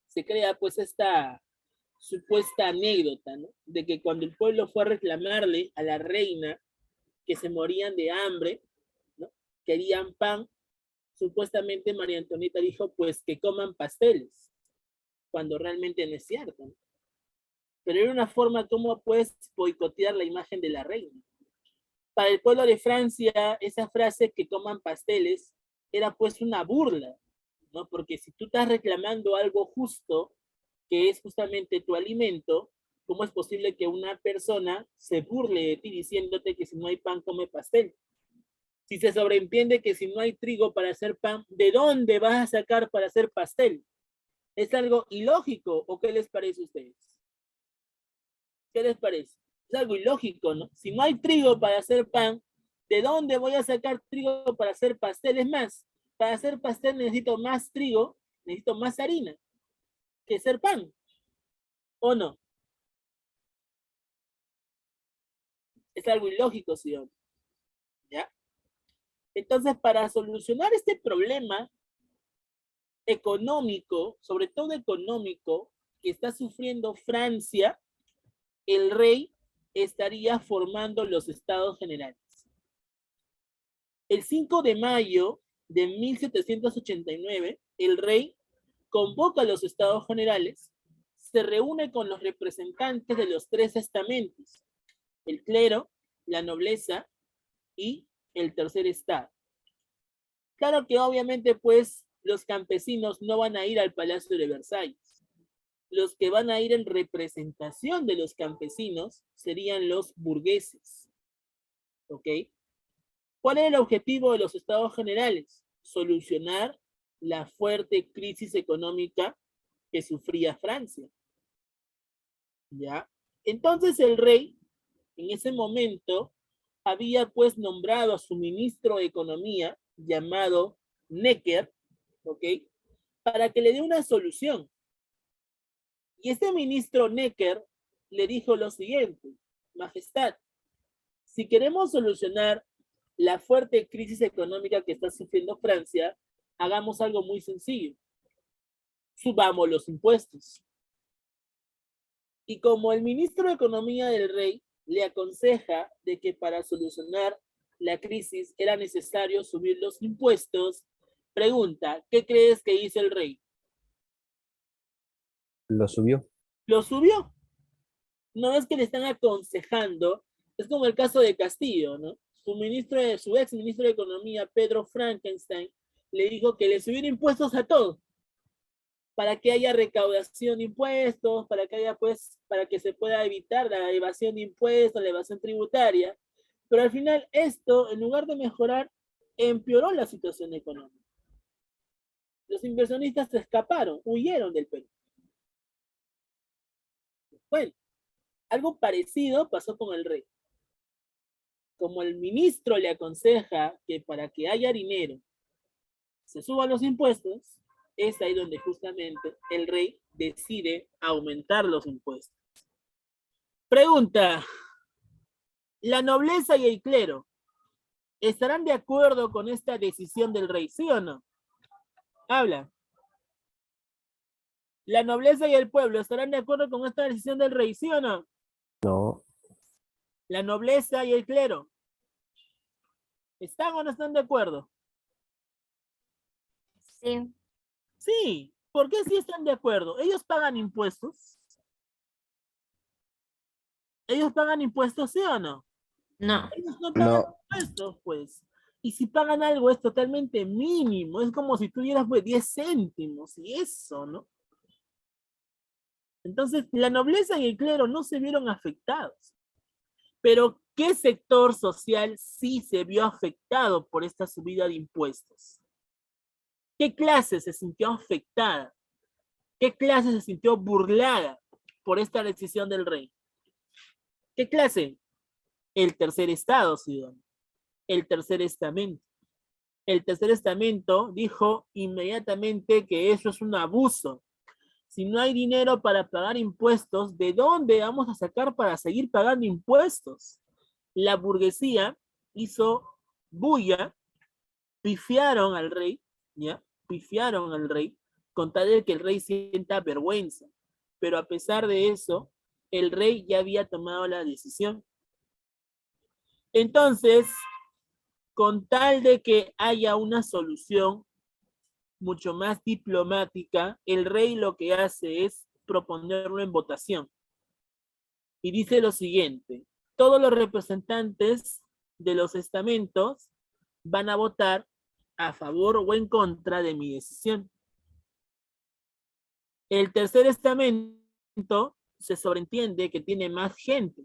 se crea pues esta supuesta anécdota, ¿no? De que cuando el pueblo fue a reclamarle a la reina que se morían de hambre, ¿no? Querían pan, supuestamente María Antonieta dijo pues que coman pasteles, cuando realmente no es cierto, ¿no? Pero era una forma como puedes boicotear la imagen de la reina. Para el pueblo de Francia, esa frase que coman pasteles era pues una burla, ¿no? Porque si tú estás reclamando algo justo, que es justamente tu alimento, ¿cómo es posible que una persona se burle de ti diciéndote que si no hay pan, come pastel? Si se sobreentiende que si no hay trigo para hacer pan, ¿de dónde vas a sacar para hacer pastel? ¿Es algo ilógico o qué les parece a ustedes? ¿Qué les parece? Es algo ilógico, ¿no? Si no hay trigo para hacer pan, ¿de dónde voy a sacar trigo para hacer pastel? Es más, para hacer pastel necesito más trigo, necesito más harina que hacer pan, ¿o no? Es algo ilógico, ¿sí o no? ¿Ya? Entonces, para solucionar este problema económico, sobre todo económico, que está sufriendo Francia, el rey estaría formando los estados generales. El 5 de mayo de 1789, el rey convoca a los estados generales, se reúne con los representantes de los tres estamentos, el clero, la nobleza y el tercer estado. Claro que obviamente pues los campesinos no van a ir al Palacio de Versalles. Los que van a ir en representación de los campesinos serían los burgueses. ¿Ok? ¿Cuál era el objetivo de los estados generales? Solucionar la fuerte crisis económica que sufría Francia. ¿Ya? Entonces el rey, en ese momento, había pues nombrado a su ministro de Economía, llamado Necker, ¿ok? Para que le dé una solución. Y ese ministro Necker le dijo lo siguiente: Majestad, si queremos solucionar la fuerte crisis económica que está sufriendo Francia, hagamos algo muy sencillo. Subamos los impuestos. Y como el ministro de Economía del rey le aconseja de que para solucionar la crisis era necesario subir los impuestos, pregunta, ¿qué crees que hizo el rey? Lo subió. Lo subió. No es que le están aconsejando, es como el caso de Castillo, ¿no? Su ex ministro de Economía, Pedro Frankenstein, le dijo que le subiera impuestos a todo, para que haya recaudación de impuestos, para que haya pues, para que se pueda evitar la evasión de impuestos, la evasión tributaria, pero al final esto, en lugar de mejorar, empeoró la situación económica. Los inversionistas se escaparon, huyeron del Perú. Bueno, algo parecido pasó con el rey. Como el ministro le aconseja que para que haya dinero se suban los impuestos, es ahí donde justamente el rey decide aumentar los impuestos. Pregunta, ¿la nobleza y el clero estarán de acuerdo con esta decisión del rey, sí o no? Habla. ¿La nobleza y el pueblo estarán de acuerdo con esta decisión del rey, sí o no? No. La nobleza y el clero, ¿están o no están de acuerdo? Sí. Sí. ¿Por qué sí están de acuerdo? ¿Ellos pagan impuestos? ¿Ellos pagan impuestos, sí o no? No. Ellos no pagan No. impuestos, pues. Y si pagan algo es totalmente mínimo. Es como si tuvieras pues 10 céntimos y eso, ¿no? Entonces, la nobleza y el clero no se vieron afectados. Pero, ¿qué sector social sí se vio afectado por esta subida de impuestos? ¿Qué clase se sintió afectada? ¿Qué clase se sintió burlada por esta decisión del rey? ¿Qué clase? El tercer estado, ciudadano. El tercer estamento. El tercer estamento dijo inmediatamente que eso es un abuso. Si no hay dinero para pagar impuestos, ¿de dónde vamos a sacar para seguir pagando impuestos? La burguesía hizo bulla, pifiaron al rey, ¿ya? Pifiaron al rey, con tal de que el rey sienta vergüenza. Pero a pesar de eso, el rey ya había tomado la decisión. Entonces, con tal de que haya una solución mucho más diplomática, el rey lo que hace es proponerlo en votación. Y dice lo siguiente: todos los representantes de los estamentos van a votar a favor o en contra de mi decisión. El tercer estamento se sobreentiende que tiene más gente,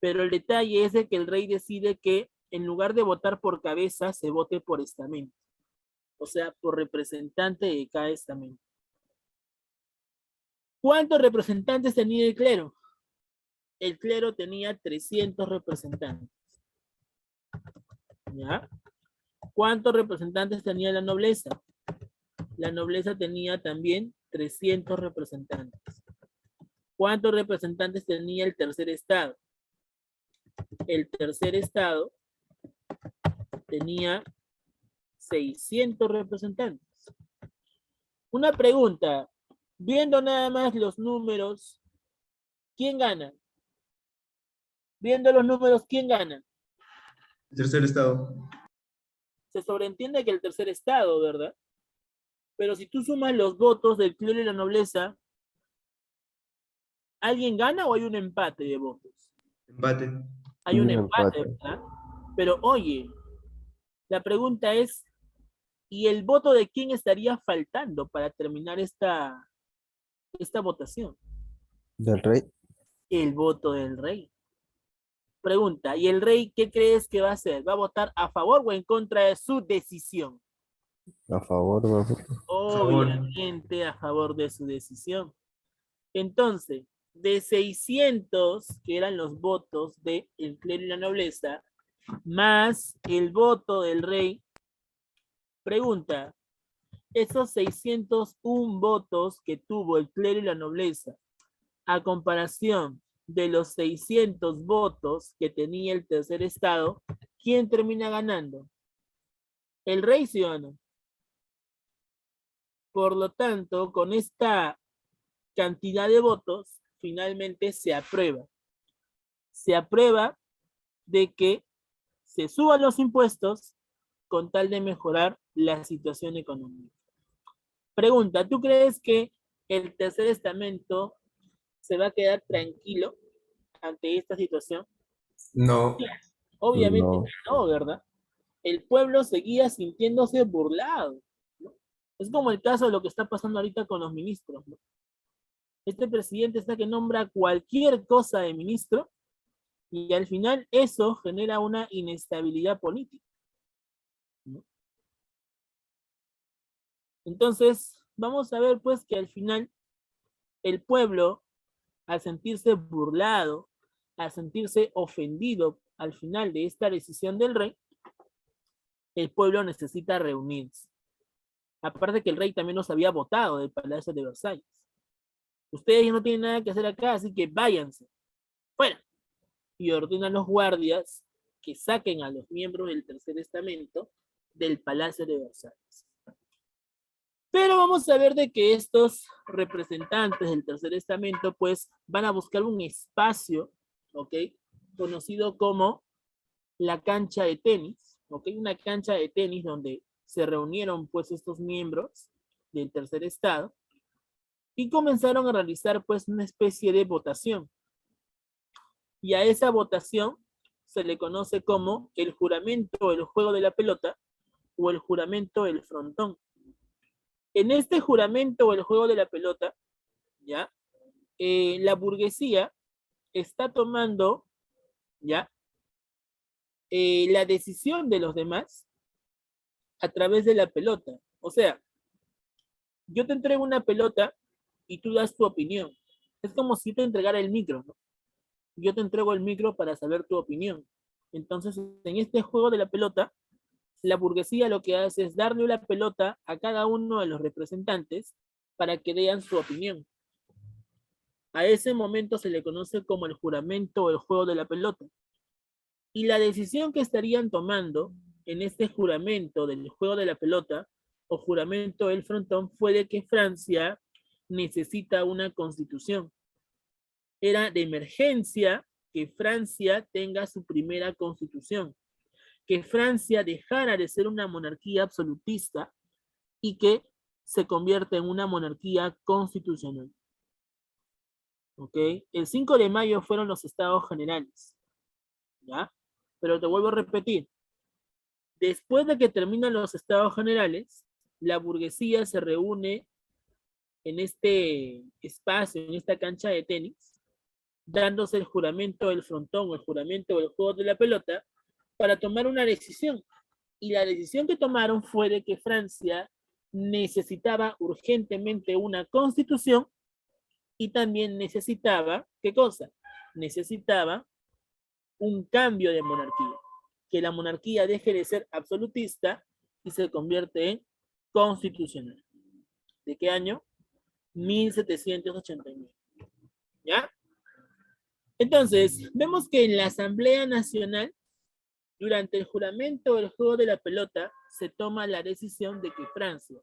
pero el detalle es de que el rey decide que en lugar de votar por cabeza, se vote por estamento. O sea, por representante de cada estamento. ¿Cuántos representantes tenía el clero? El clero tenía 300 representantes. ¿Ya? ¿Cuántos representantes tenía la nobleza? La nobleza tenía también 300 representantes. ¿Cuántos representantes tenía el tercer estado? El tercer estado tenía 600 representantes. Una pregunta, viendo nada más los números, ¿quién gana? Viendo los números, ¿quién gana? El tercer estado. Se sobreentiende que el tercer estado, ¿verdad? Pero si tú sumas los votos del clero y la nobleza, ¿alguien gana o hay un empate de votos? Empate. Hay un Un empate, empate. ¿verdad? Pero oye, la pregunta es, ¿Y el voto de quién estaría faltando para terminar esta votación? Del rey. El voto del rey. Pregunta, ¿y el rey qué crees que va a hacer? ¿Va a votar a favor o en contra de su decisión? A favor, papi. Obviamente a favor de su decisión. Entonces, de 600, que eran los votos del clero y la nobleza, más el voto del rey, pregunta, esos 601 votos que tuvo el clero y la nobleza, a comparación de los 600 votos que tenía el tercer estado, ¿quién termina ganando? ¿El rey, sí o no? Por lo tanto, con esta cantidad de votos, finalmente se aprueba. Se aprueba de que se suban los impuestos con tal de mejorar la situación económica. Pregunta, ¿tú crees que el tercer estamento se va a quedar tranquilo ante esta situación? No, Obviamente No. no, ¿verdad? El pueblo seguía sintiéndose burlado, ¿no? Es como el caso de lo que está pasando ahorita con los ministros, ¿no? Este presidente está que nombra cualquier cosa de ministro y al final eso genera una inestabilidad política, ¿no? Entonces, vamos a ver pues que al final el pueblo, al sentirse burlado, al sentirse ofendido al final de esta decisión del rey, el pueblo necesita reunirse. Aparte que el rey también los había votado del Palacio de Versalles. Ustedes ya no tienen nada que hacer acá, así que váyanse, fuera. Y ordena a los guardias que saquen a los miembros del tercer estamento del Palacio de Versalles. Pero vamos a ver de que estos representantes del tercer estamento pues van a buscar un espacio, ¿ok? Conocido como la cancha de tenis, ¿ok? Una cancha de tenis donde se reunieron pues estos miembros del tercer estado y comenzaron a realizar pues una especie de votación. Y a esa votación se le conoce como el juramento del juego de la pelota o el juramento del frontón. En este juramento o el juego de la pelota, ¿ya? La burguesía está tomando, ¿ya? La decisión de los demás a través de la pelota. O sea, yo te entrego una pelota y tú das tu opinión. Es como si te entregara el micro, ¿no? Yo te entrego el micro para saber tu opinión. Entonces, en este juego de la pelota, la burguesía lo que hace es darle la pelota a cada uno de los representantes para que den su opinión. A ese momento se le conoce como el juramento o el juego de la pelota. Y la decisión que estarían tomando en este juramento del juego de la pelota o juramento del frontón fue de que Francia necesita una constitución. Era de emergencia que Francia tenga su primera constitución, que Francia dejara de ser una monarquía absolutista y que se convierta en una monarquía constitucional. ¿Ok? El 5 de mayo fueron los estados generales, ¿ya? Pero te vuelvo a repetir, después de que terminan los estados generales, la burguesía se reúne en este espacio, en esta cancha de tenis, dándose el juramento del frontón o el juramento del juego de la pelota para tomar una decisión. Y la decisión que tomaron fue de que Francia necesitaba urgentemente una constitución y también necesitaba, ¿qué cosa? Necesitaba un cambio de monarquía, que la monarquía deje de ser absolutista y se convierte en constitucional. ¿De qué año? 1789. ¿Ya? Entonces, vemos que en la Asamblea Nacional, durante el juramento del juego de la pelota, se toma la decisión de que Francia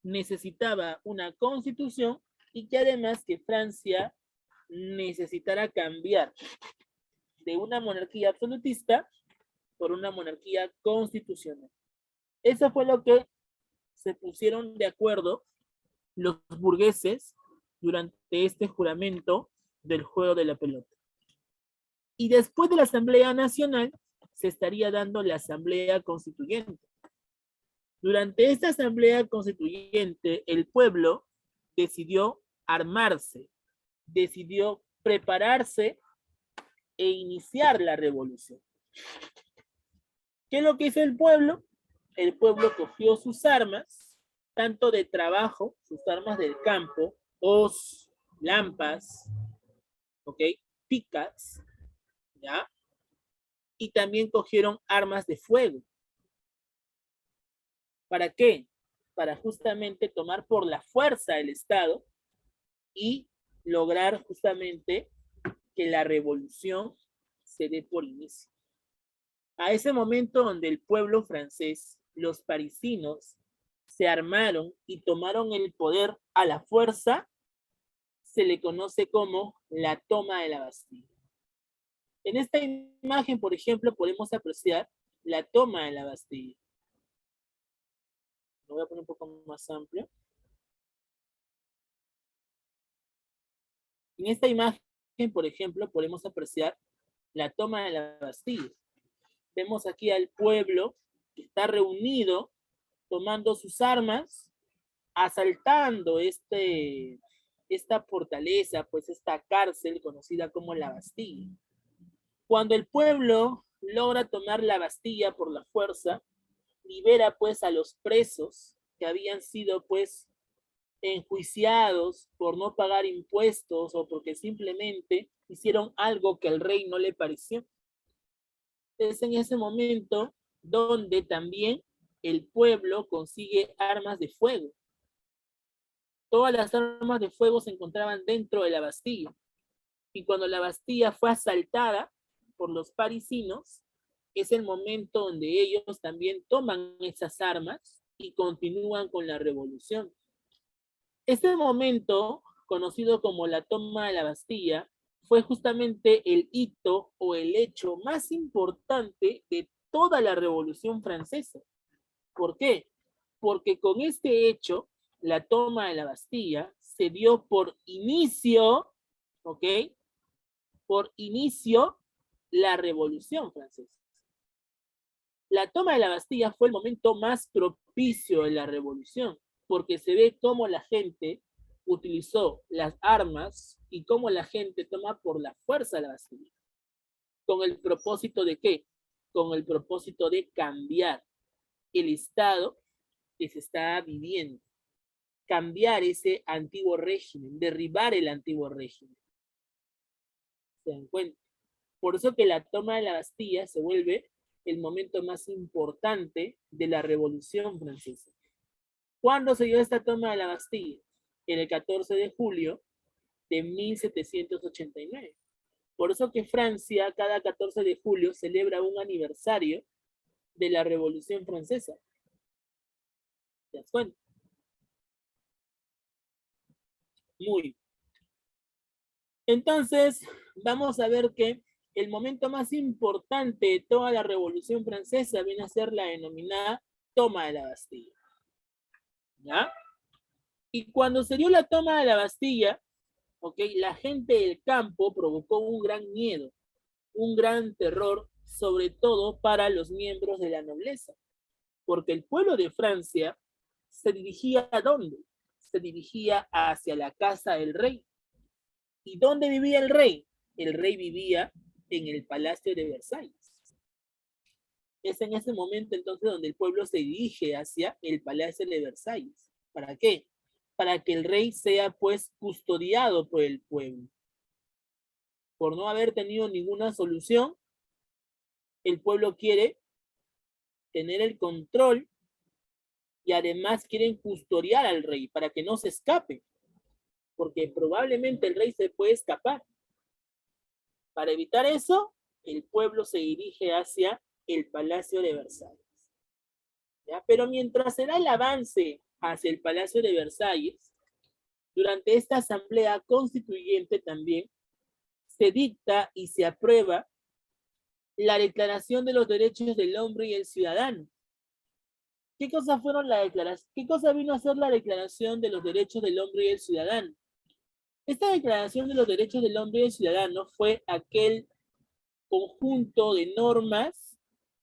necesitaba una constitución y que además que Francia necesitara cambiar de una monarquía absolutista por una monarquía constitucional. Eso fue lo que se pusieron de acuerdo los burgueses durante este juramento del juego de la pelota. Y después de la Asamblea Nacional se estaría dando la Asamblea Constituyente. Durante esta asamblea constituyente, el pueblo decidió armarse, decidió prepararse e iniciar la revolución. ¿Qué es lo que hizo el pueblo? El pueblo cogió sus armas, tanto de trabajo, sus armas del campo, hoz, lampas, ¿ok? Picas, ¿ya? Y también cogieron armas de fuego. ¿Para qué? Para justamente tomar por la fuerza el Estado y lograr justamente que la revolución se dé por inicio. A ese momento donde el pueblo francés, los parisinos, se armaron y tomaron el poder a la fuerza, se le conoce como la toma de la Bastilla. En esta imagen, por ejemplo, podemos apreciar la toma de la Bastilla. Lo voy a poner un poco más amplio. En esta imagen, por ejemplo, podemos apreciar la toma de la Bastilla. Vemos aquí al pueblo que está reunido, tomando sus armas, asaltando esta fortaleza, pues esta cárcel conocida como la Bastilla. Cuando el pueblo logra tomar la Bastilla por la fuerza, libera pues a los presos que habían sido pues enjuiciados por no pagar impuestos o porque simplemente hicieron algo que al rey no le pareció. Es en ese momento donde también el pueblo consigue armas de fuego. Todas las armas de fuego se encontraban dentro de la Bastilla. Y cuando la Bastilla fue asaltada por los parisinos, es el momento donde ellos también toman esas armas y continúan con la revolución. Este momento, conocido como la toma de la Bastilla, fue justamente el hito o el hecho más importante de toda la Revolución Francesa. ¿Por qué? Porque con este hecho, la toma de la Bastilla se dio por inicio, ¿ok? Por inicio la Revolución Francesa. La toma de la Bastilla fue el momento más propicio de la Revolución, porque se ve cómo la gente utilizó las armas y cómo la gente toma por la fuerza la Bastilla. ¿Con el propósito de qué? Con el propósito de cambiar el estado que se está viviendo. Cambiar ese antiguo régimen, derribar el antiguo régimen. ¿Se dan cuenta? Por eso que la toma de la Bastilla se vuelve el momento más importante de la Revolución Francesa. ¿Cuándo se dio esta toma de la Bastilla? En el 14 de julio de 1789. Por eso que Francia cada 14 de julio celebra un aniversario de la Revolución Francesa. ¿Te das cuenta? Muy bien. Entonces, vamos a ver que el momento más importante de toda la Revolución Francesa viene a ser la denominada toma de la Bastilla. ¿Ya? Y cuando se dio la toma de la Bastilla, ¿ok? La gente del campo provocó un gran miedo, un gran terror, sobre todo para los miembros de la nobleza, porque el pueblo de Francia se dirigía ¿a dónde? Se dirigía hacia la casa del rey. ¿Y dónde vivía el rey? El rey vivía en el Palacio de Versalles. Es en ese momento entonces donde el pueblo se dirige hacia el Palacio de Versalles. ¿Para qué? Para que el rey sea pues custodiado por el pueblo. Por no haber tenido ninguna solución, el pueblo quiere tener el control y además quieren custodiar al rey para que no se escape, porque probablemente el rey se puede escapar. Para evitar eso, el pueblo se dirige hacia el Palacio de Versalles. ¿Ya? Pero mientras se da el avance hacia el Palacio de Versalles, durante esta asamblea constituyente también se dicta y se aprueba la Declaración de los Derechos del Hombre y el Ciudadano. ¿Qué cosa fueron la declaración? ¿Qué cosa vino a ser la Declaración de los Derechos del Hombre y el Ciudadano? Esta Declaración de los Derechos del Hombre y el Ciudadano fue aquel conjunto de normas,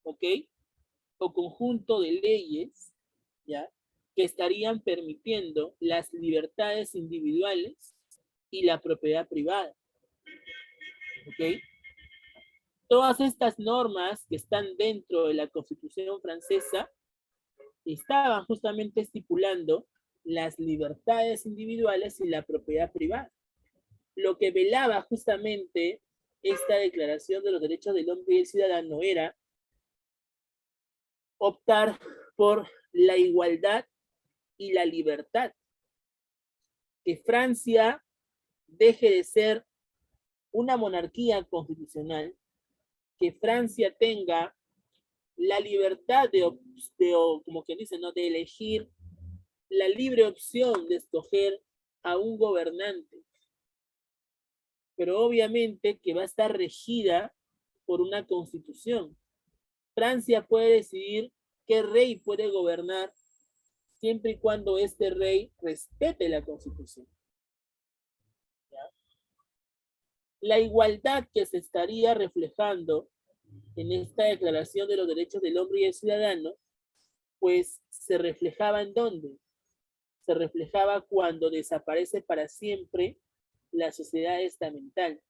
¿ok? O conjunto de leyes ¿ya? Que estarían permitiendo las libertades individuales y la propiedad privada. ¿Ok? Todas estas normas que están dentro de la Constitución francesa estaban justamente estipulando las libertades individuales y la propiedad privada. Lo que velaba justamente esta Declaración de los Derechos del Hombre y el Ciudadano era optar por la igualdad y la libertad. Que Francia deje de ser una monarquía constitucional, que Francia tenga la libertad como quien dice, ¿no? De elegir, la libre opción de escoger a un gobernante, pero obviamente que va a estar regida por una constitución. Francia puede decidir qué rey puede gobernar siempre y cuando este rey respete la constitución. ¿Ya? La igualdad que se estaría reflejando en esta Declaración de los Derechos del Hombre y el Ciudadano, pues se reflejaba ¿en dónde? Se reflejaba cuando desaparece para siempre la sociedad estamental,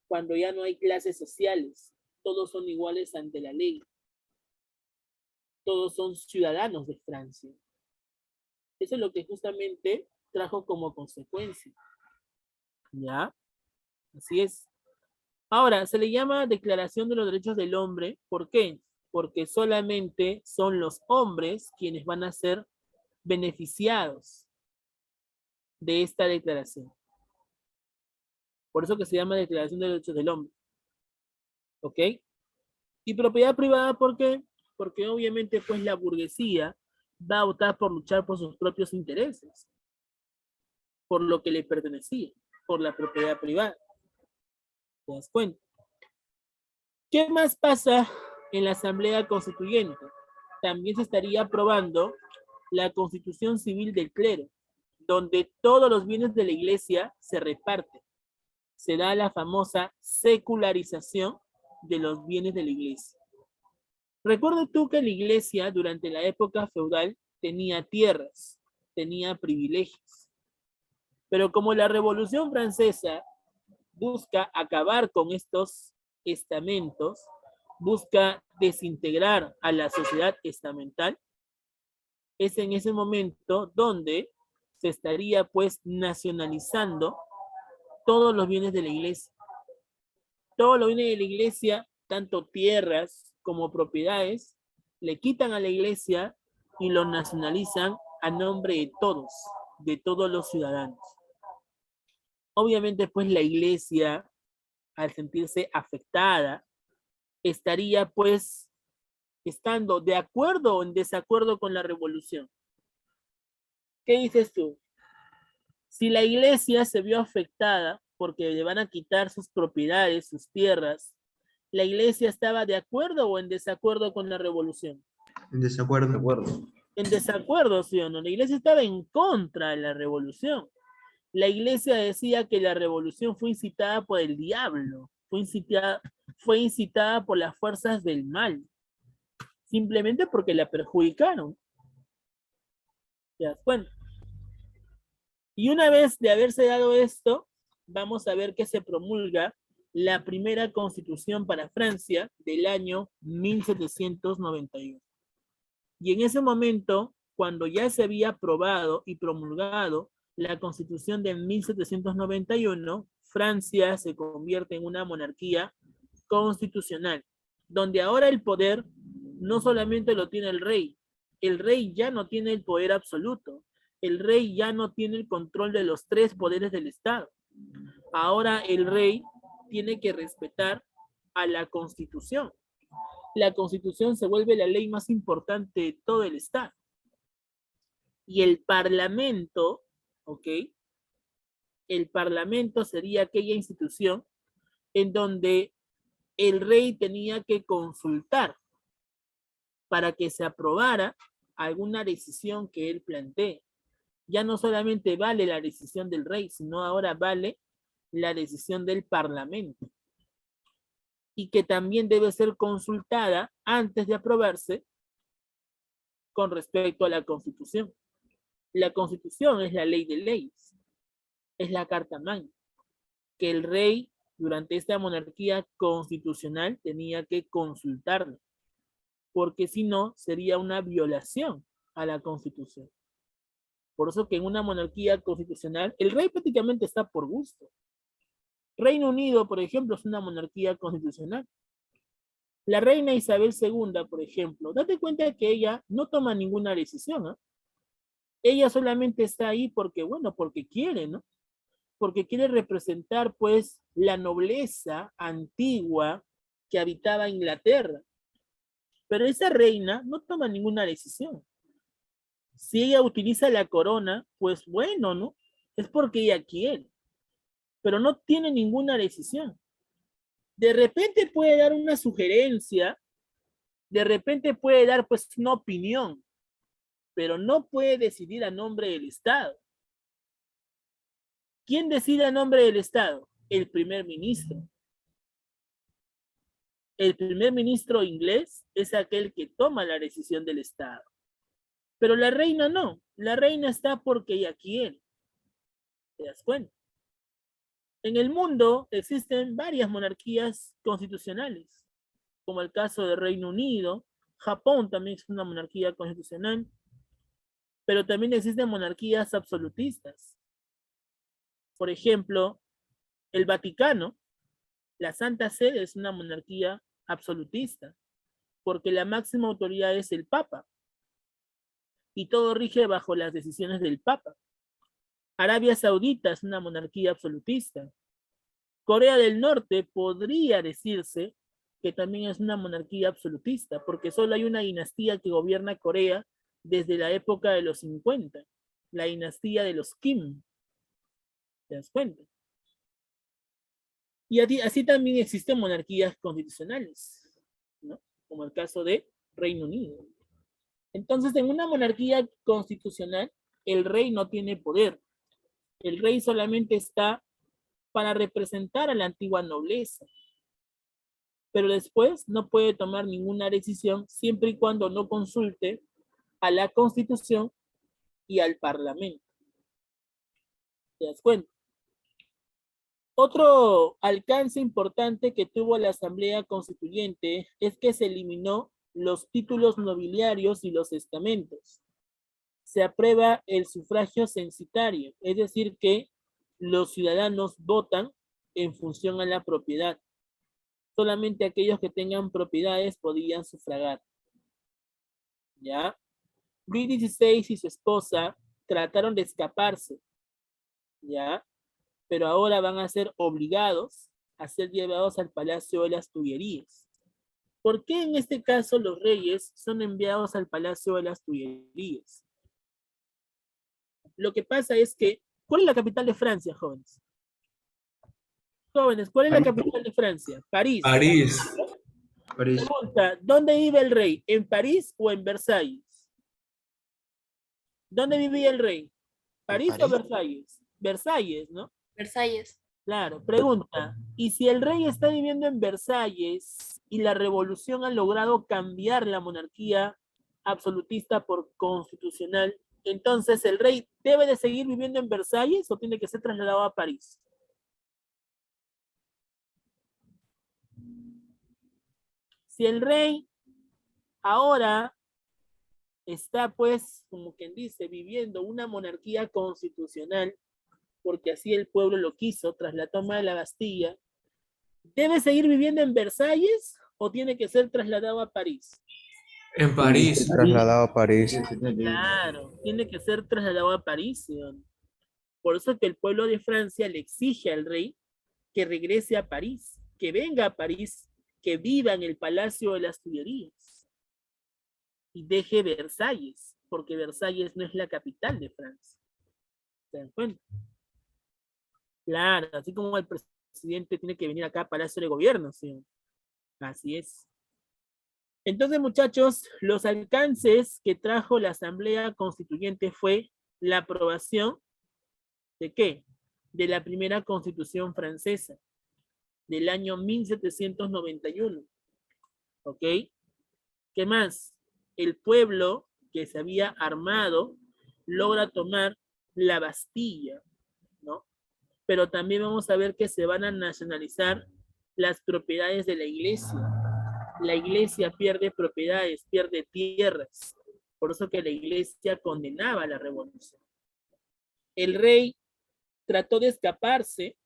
cuando ya no hay clases sociales, todos son iguales ante la ley, todos son ciudadanos de Francia. Eso es lo que justamente trajo como consecuencia. ¿Ya? Así es. Ahora, se le llama Declaración de los Derechos del Hombre. ¿Por qué? Porque solamente son los hombres quienes van a ser beneficiados de esta declaración. Por eso que se llama Declaración de los Derechos del Hombre. ¿Ok? Y propiedad privada, ¿por qué? Porque obviamente pues la burguesía va a optar por luchar por sus propios intereses, por lo que le pertenecía, por la propiedad privada. ¿Te das cuenta? ¿Qué más pasa en la Asamblea Constituyente? También se estaría aprobando la Constitución Civil del Clero, donde todos los bienes de la Iglesia se reparten. Se da la famosa secularización de los bienes de la Iglesia. Recuerda tú que la Iglesia durante la época feudal tenía tierras, tenía privilegios. Pero como la Revolución Francesa busca acabar con estos estamentos, busca desintegrar a la sociedad estamental, es en ese momento donde se estaría pues nacionalizando todos los bienes de la Iglesia. Todos los bienes de la Iglesia, tanto tierras como propiedades, le quitan a la Iglesia y lo nacionalizan a nombre de todos los ciudadanos. Obviamente, pues la Iglesia, al sentirse afectada, estaría pues estando de acuerdo o en desacuerdo con la revolución. ¿Qué dices tú? Si la Iglesia se vio afectada porque le van a quitar sus propiedades, sus tierras, ¿la Iglesia estaba de acuerdo o en desacuerdo con la revolución? En desacuerdo. De acuerdo. En desacuerdo, ¿sí o no? La Iglesia estaba en contra de la revolución. La Iglesia decía que la revolución fue incitada por el diablo, fue incitada por las fuerzas del mal, simplemente porque la perjudicaron. ¿Te das cuenta? Y una vez de haberse dado esto, vamos a ver que se promulga la primera constitución para Francia del año 1791. Y en ese momento, cuando ya se había aprobado y promulgado la constitución de 1791, Francia se convierte en una monarquía constitucional, donde ahora el poder no solamente lo tiene el rey ya no tiene el poder absoluto, el rey ya no tiene el control de los 3 poderes del Estado. Ahora el rey tiene que respetar a la Constitución. La Constitución se vuelve la ley más importante de todo el Estado. Y el Parlamento, ¿ok? El Parlamento sería aquella institución en donde el rey tenía que consultar para que se aprobara alguna decisión que él plantee. Ya no solamente vale la decisión del rey, sino ahora vale la decisión del Parlamento. Y que también debe ser consultada antes de aprobarse con respecto a la Constitución. La Constitución es la ley de leyes, es la carta magna, que el rey durante esta monarquía constitucional tenía que consultarla, porque si no sería una violación a la Constitución. Por eso que en una monarquía constitucional el rey prácticamente está por gusto. Reino Unido, por ejemplo, es una monarquía constitucional. La reina Isabel II, por ejemplo, date cuenta que ella no toma ninguna decisión, ¿eh? Ella solamente está ahí porque, bueno, porque quiere, ¿no? Porque quiere representar, pues, la nobleza antigua que habitaba Inglaterra. Pero esa reina no toma ninguna decisión. Si ella utiliza la corona, pues bueno, ¿no? Es porque ella quiere, pero no tiene ninguna decisión. De repente puede dar una sugerencia, de repente puede dar, pues, una opinión, pero no puede decidir a nombre del Estado. ¿Quién decide a nombre del Estado? El primer ministro. El primer ministro inglés es aquel que toma la decisión del Estado. Pero la reina no. La reina está porque ella quiere. ¿Te das cuenta? En el mundo existen varias monarquías constitucionales, como el caso del Reino Unido. Japón también es una monarquía constitucional, pero también existen monarquías absolutistas. Por ejemplo, el Vaticano, la Santa Sede, es una monarquía absolutista, porque la máxima autoridad es el Papa, y todo rige bajo las decisiones del Papa. Arabia Saudita es una monarquía absolutista. Corea del Norte podría decirse que también es una monarquía absolutista, porque solo hay una dinastía que gobierna Corea desde la época de los 50, la dinastía de los Kim. ¿Te das cuenta? Y así también existen monarquías constitucionales, ¿no? Como el caso de Reino Unido. Entonces, en una monarquía constitucional, el rey no tiene poder. El rey solamente está para representar a la antigua nobleza. Pero después no puede tomar ninguna decisión siempre y cuando no consulte a la Constitución y al Parlamento. ¿Te das cuenta? Otro alcance importante que tuvo la Asamblea Constituyente es que se eliminó los títulos nobiliarios y los estamentos. Se aprueba el sufragio censitario, es decir, que los ciudadanos votan en función a la propiedad. Solamente aquellos que tengan propiedades podían sufragar. ¿Ya? Luis XVI y su esposa trataron de escaparse, ¿ya? Pero ahora van a ser obligados a ser llevados al Palacio de las Tullerías. ¿Por qué en este caso los reyes son enviados al Palacio de las Tullerías? Lo que pasa es que, ¿cuál es la capital de Francia, jóvenes? Jóvenes, ¿cuál es la capital de Francia? París. París. París. Pregunta, ¿dónde vive el rey? ¿En París o en Versalles? ¿Dónde vivía el rey? ¿París o Versalles? Versalles, ¿no? Versalles. Claro, pregunta, ¿y si el rey está viviendo en Versalles y la revolución ha logrado cambiar la monarquía absolutista por constitucional, entonces el rey debe de seguir viviendo en Versalles o tiene que ser trasladado a París? Si el rey ahora está, pues, como quien dice, viviendo una monarquía constitucional, porque así el pueblo lo quiso tras la toma de la Bastilla, ¿debe seguir viviendo en Versalles o tiene que ser trasladado a París? En París. Trasladado a París. Claro, tiene que ser trasladado a París, señor. Por eso que el pueblo de Francia le exige al rey que regrese a París, que venga a París, que viva en el Palacio de las Tullerías y deje Versalles, porque Versalles no es la capital de Francia. ¿Se dan cuenta? Claro, así como el presidente tiene que venir acá a Palacio de Gobierno, ¿sí? Así es. Entonces, muchachos, los alcances que trajo la Asamblea Constituyente fue la aprobación ¿de qué? De la primera Constitución francesa del año 1791. ¿Ok? ¿Qué más? El pueblo que se había armado, logra tomar la Bastilla, ¿no? Pero también vamos a ver que se van a nacionalizar las propiedades de la iglesia. La iglesia pierde propiedades, pierde tierras. Por eso que la iglesia condenaba la revolución. El rey trató de escaparse,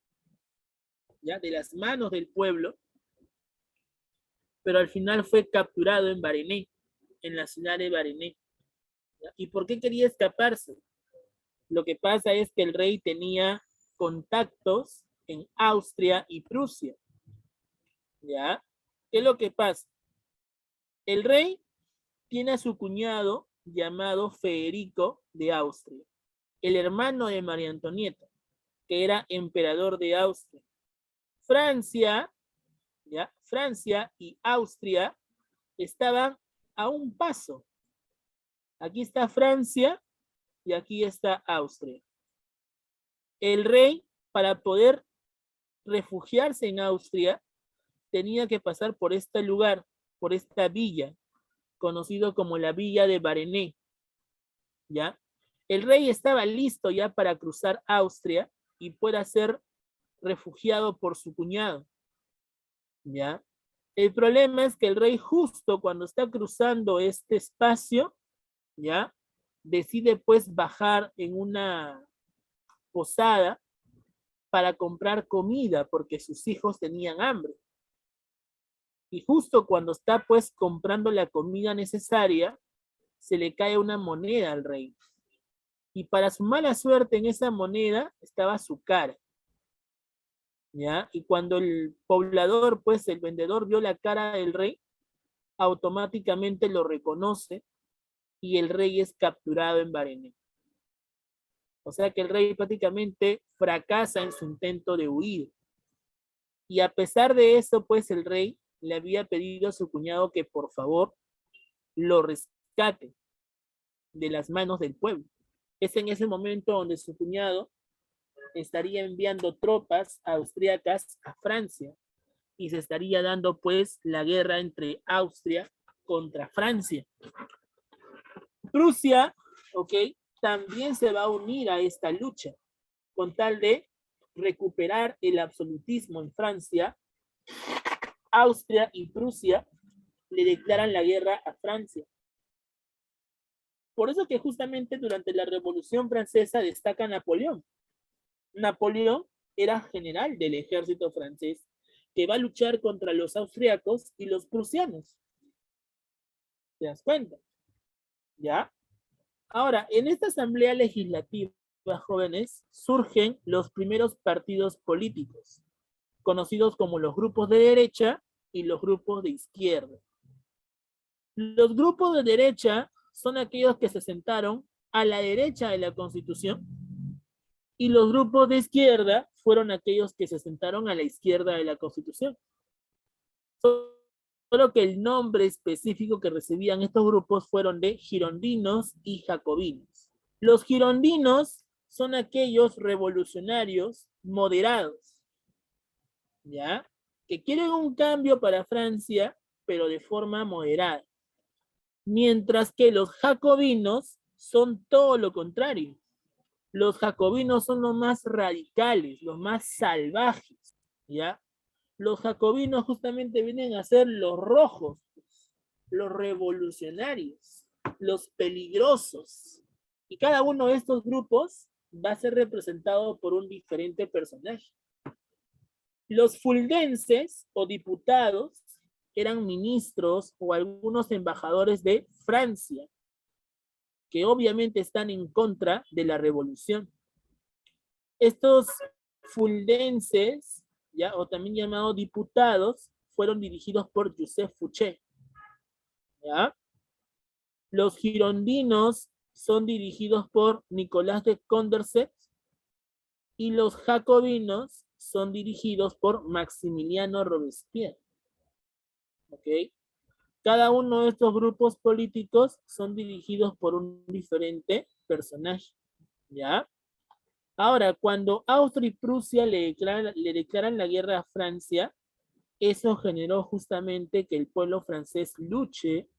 ¿ya?, de las manos del pueblo, pero al final fue capturado en Varennes, en la ciudad de Varennes. ¿Ya? ¿Y por qué quería escaparse? Lo que pasa es que el rey tenía contactos en Austria y Prusia. ¿Ya? ¿Qué es lo que pasa? El rey tiene a su cuñado llamado Federico de Austria, el hermano de María Antonieta, que era emperador de Austria. Francia, ¿ya?, Francia y Austria estaban a un paso. Aquí está Francia y aquí está Austria. El rey, para poder refugiarse en Austria, tenía que pasar por este lugar, por esta villa, conocido como la villa de Varennes, ¿ya? El rey estaba listo ya para cruzar Austria y pueda ser refugiado por su cuñado, ¿ya? El problema es que el rey, justo cuando está cruzando este espacio, ¿ya?, decide pues bajar en una posada para comprar comida porque sus hijos tenían hambre. Y justo cuando está pues comprando la comida necesaria, se le cae una moneda al rey. Y para su mala suerte, en esa moneda estaba su cara. ¿Ya? Y cuando el poblador, pues el vendedor, vio la cara del rey, automáticamente lo reconoce y el rey es capturado en Varennes. O sea que el rey prácticamente fracasa en su intento de huir. Y a pesar de eso, pues el rey le había pedido a su cuñado que por favor lo rescate de las manos del pueblo. Es en ese momento donde su cuñado estaría enviando tropas austríacas a Francia y se estaría dando pues la guerra entre Austria contra Francia. Prusia, ok, también se va a unir a esta lucha con tal de recuperar el absolutismo en Francia. Austria y Prusia le declaran la guerra a Francia. Por eso que justamente durante la Revolución Francesa destaca Napoleón. Napoleón era general del ejército francés que va a luchar contra los austriacos y los prusianos. ¿Te das cuenta? ¿Ya? Ahora, en esta asamblea legislativa, jóvenes, surgen los primeros partidos políticos, conocidos como los grupos de derecha y los grupos de izquierda. Los grupos de derecha son aquellos que se sentaron a la derecha de la Constitución y los grupos de izquierda fueron aquellos que se sentaron a la izquierda de la Constitución. Solo que el nombre específico que recibían estos grupos fueron de girondinos y jacobinos. Los girondinos son aquellos revolucionarios moderados, ¿ya?, que quieren un cambio para Francia, pero de forma moderada. Mientras que los jacobinos son todo lo contrario. Los jacobinos son los más radicales, los más salvajes, ¿ya? Los jacobinos justamente vienen a ser los rojos, los revolucionarios, los peligrosos. Y cada uno de estos grupos va a ser representado por un diferente personaje. Los fuldenses o diputados eran ministros o algunos embajadores de Francia, que obviamente están en contra de la revolución. Estos fuldenses, ¿ya?, o también llamados diputados, fueron dirigidos por Joseph Fouché, ¿ya? Los girondinos son dirigidos por Nicolás de Condorcet y los jacobinos son dirigidos por Maximiliano Robespierre. ¿Ok? Cada uno de estos grupos políticos son dirigidos por un diferente personaje, ¿ya? Ahora, cuando Austria y Prusia le declaran la guerra a Francia, eso generó justamente que el pueblo francés luche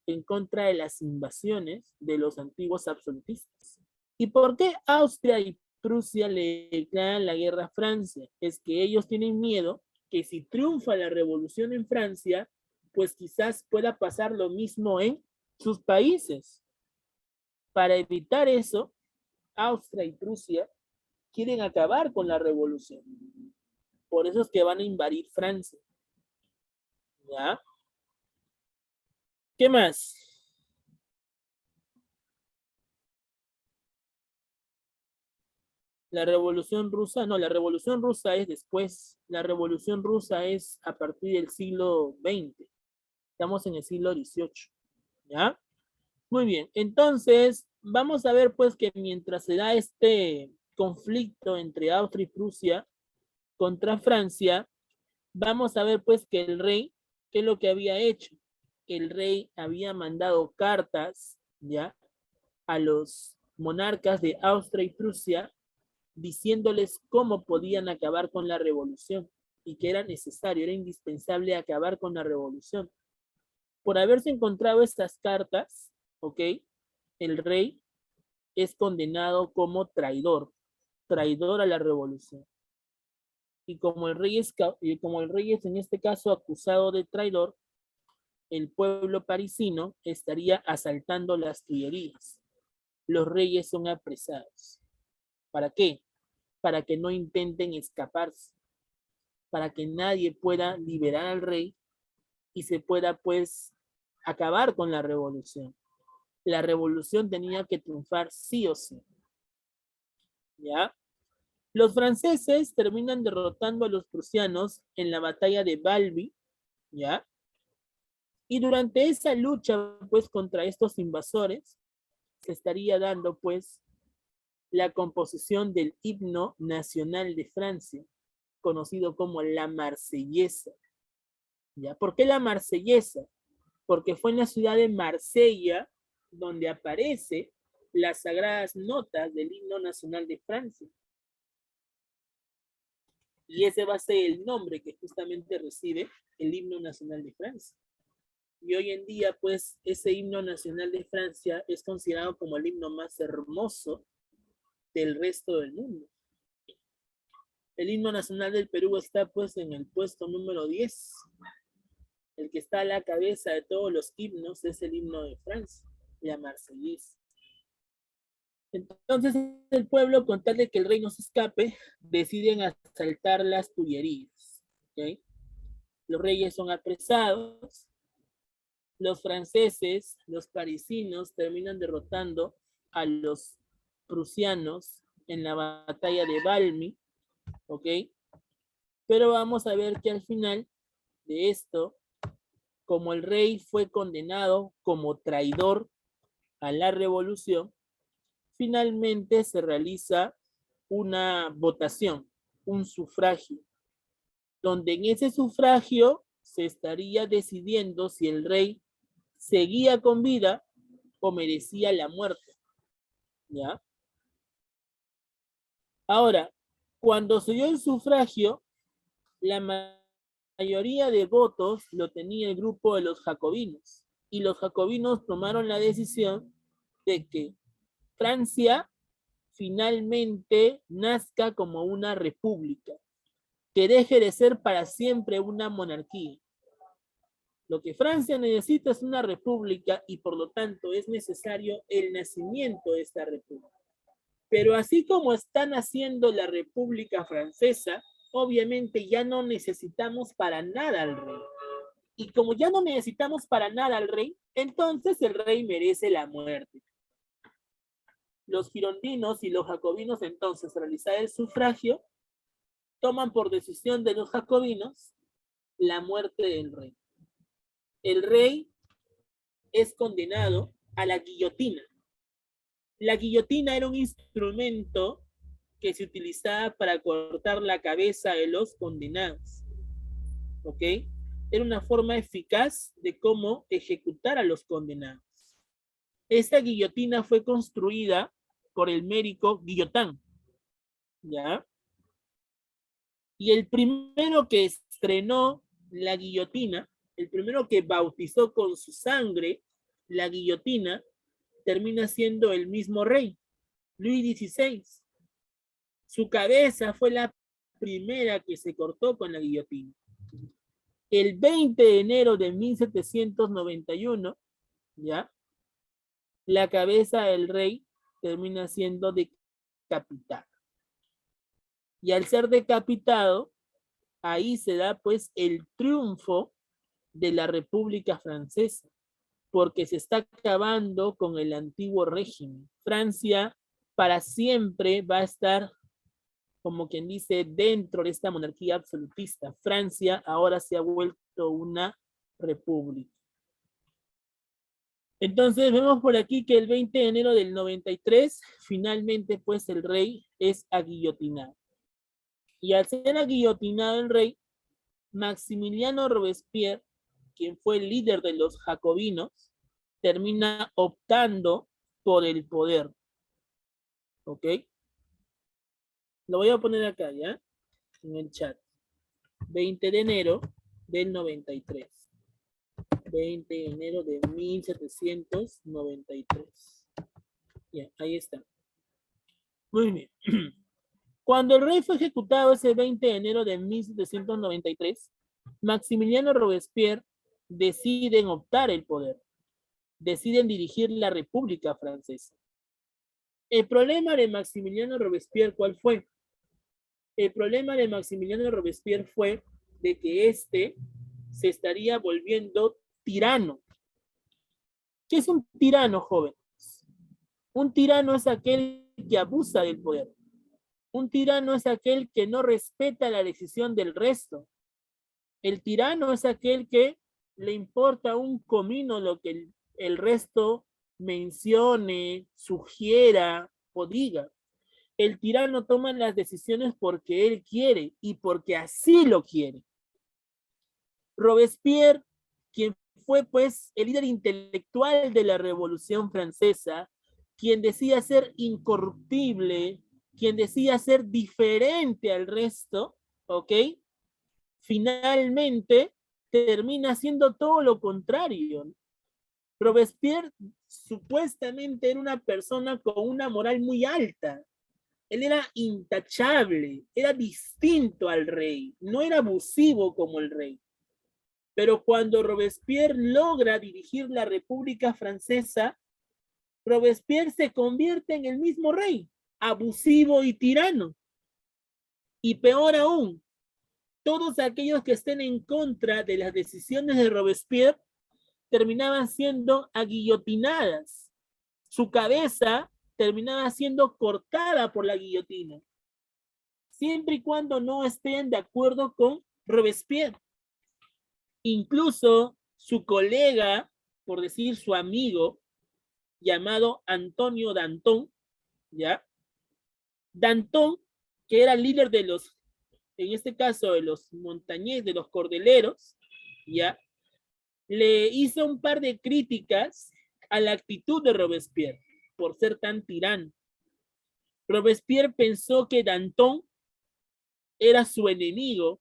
en contra de las invasiones de los antiguos absolutistas. ¿Y por qué Austria y Prusia le declaran la guerra a Francia? Es que ellos tienen miedo que si triunfa la revolución en Francia, pues quizás pueda pasar lo mismo en sus países. Para evitar eso, Austria y Prusia quieren acabar con la revolución. Por eso es que van a invadir Francia. ¿Ya? ¿Qué más? La revolución rusa, no, la revolución rusa es después. La revolución rusa es a partir del siglo XX. Estamos en el siglo XVIII. ¿Ya? Muy bien. Entonces, vamos a ver pues que mientras se da este conflicto entre Austria y Prusia contra Francia, vamos a ver pues que el rey, ¿qué es lo que había hecho? El rey había mandado cartas, ¿ya? A los monarcas de Austria y Prusia, diciéndoles cómo podían acabar con la revolución y que era necesario, era indispensable acabar con la revolución. Por haberse encontrado estas cartas, ¿ok? El rey es condenado como traidor, traidor a la revolución. Y como el rey es en este caso acusado de traidor, el pueblo parisino estaría asaltando las Tullerías. Los reyes son apresados. ¿Para qué? Para que no intenten escaparse, para que nadie pueda liberar al rey y se pueda pues acabar con la revolución. La revolución tenía que triunfar sí o sí. ¿Ya? Los franceses terminan derrotando a los prusianos en la batalla de Valby, ¿ya? Y durante esa lucha, pues, contra estos invasores, se estaría dando, pues, la composición del himno nacional de Francia, conocido como la Marsellesa. ¿Ya? ¿Por qué la Marsellesa? Porque fue en la ciudad de Marsella donde aparece las sagradas notas del himno nacional de Francia. Y ese va a ser el nombre que justamente recibe el himno nacional de Francia. Y hoy en día, pues, ese himno nacional de Francia es considerado como el himno más hermoso del resto del mundo. El himno nacional del Perú está, pues, en el puesto número 10. El que está a la cabeza de todos los himnos es el himno de Francia, la Marsellesa. Entonces, el pueblo, con tal de que el rey no se escape, deciden asaltar las Tullerías. ¿Okay? Los reyes son apresados. Los franceses, los parisinos, terminan derrotando a los prusianos en la batalla de Valmy, ¿ok? Pero vamos a ver que al final de esto, como el rey fue condenado como traidor a la revolución, finalmente se realiza una votación, un sufragio, donde en ese sufragio se estaría decidiendo si el rey seguía con vida o merecía la muerte. ¿Ya? Ahora, cuando se dio el sufragio, la mayoría de votos lo tenía el grupo de los jacobinos. Y los jacobinos tomaron la decisión de que Francia finalmente nazca como una república, que deje de ser para siempre una monarquía. Lo que Francia necesita es una república y por lo tanto es necesario el nacimiento de esta república. Pero así como está naciendo la República Francesa, obviamente ya no necesitamos para nada al rey. Y como ya no necesitamos para nada al rey, entonces el rey merece la muerte. Los girondinos y los jacobinos entonces, al realizar el sufragio, toman por decisión de los jacobinos la muerte del rey. El rey es condenado a la guillotina. La guillotina era un instrumento que se utilizaba para cortar la cabeza de los condenados. ¿Ok? Era una forma eficaz de cómo ejecutar a los condenados. Esta guillotina fue construida por el médico Guillotin. ¿Ya? Y el primero que estrenó la guillotina, el primero que bautizó con su sangre la guillotina, termina siendo el mismo rey, Luis XVI. Su cabeza fue la primera que se cortó con la guillotina. El 20 de enero de 1791, ¿ya? La cabeza del rey termina siendo decapitada. Y al ser decapitado, ahí se da pues el triunfo de la República Francesa, porque se está acabando con el antiguo régimen. Francia para siempre va a estar, como quien dice, dentro de esta monarquía absolutista. Francia ahora se ha vuelto una república. Entonces vemos por aquí que el 20 de enero del 93, finalmente pues el rey es aguillotinado. Y al ser aguillotinado el rey, Maximiliano Robespierre, quien fue el líder de los jacobinos, termina optando por el poder. ¿Ok? Lo voy a poner acá, ¿ya? En el chat. 20 de enero del 93. 20 de enero de 1793. Ya, ahí está. Muy bien. Cuando el rey fue ejecutado ese 20 de enero de 1793, Maximiliano Robespierre deciden optar el poder. Deciden dirigir la República Francesa. El problema de Maximiliano Robespierre, ¿cuál fue? El problema de Maximiliano Robespierre fue de que éste se estaría volviendo tirano. ¿Qué es un tirano, jóvenes? Un tirano es aquel que abusa del poder. Un tirano es aquel que no respeta la decisión del resto. El tirano es aquel que le importa un comino lo que el resto mencione, sugiera o diga. El tirano toma las decisiones porque él quiere y porque así lo quiere. Robespierre, quien fue pues el líder intelectual de la Revolución Francesa, quien decía ser incorruptible, quien decía ser diferente al resto, ¿ok? Finalmente termina haciendo todo lo contrario. Robespierre supuestamente era una persona con una moral muy alta. Él era intachable, era distinto al rey, no era abusivo como el rey. Pero cuando Robespierre logra dirigir la República Francesa, Robespierre se convierte en el mismo rey, abusivo y tirano. Y peor aún, todos aquellos que estén en contra de las decisiones de Robespierre terminaban siendo aguillotinadas. Su cabeza terminaba siendo cortada por la guillotina, siempre y cuando no estén de acuerdo con Robespierre. Incluso su colega, por decir su amigo, llamado Antonio Danton, ¿ya? Danton, que era líder de los, en este caso de los montañeses, de los cordeleros, ¿ya? Le hizo un par de críticas a la actitud de Robespierre por ser tan tirano. Robespierre pensó que Danton era su enemigo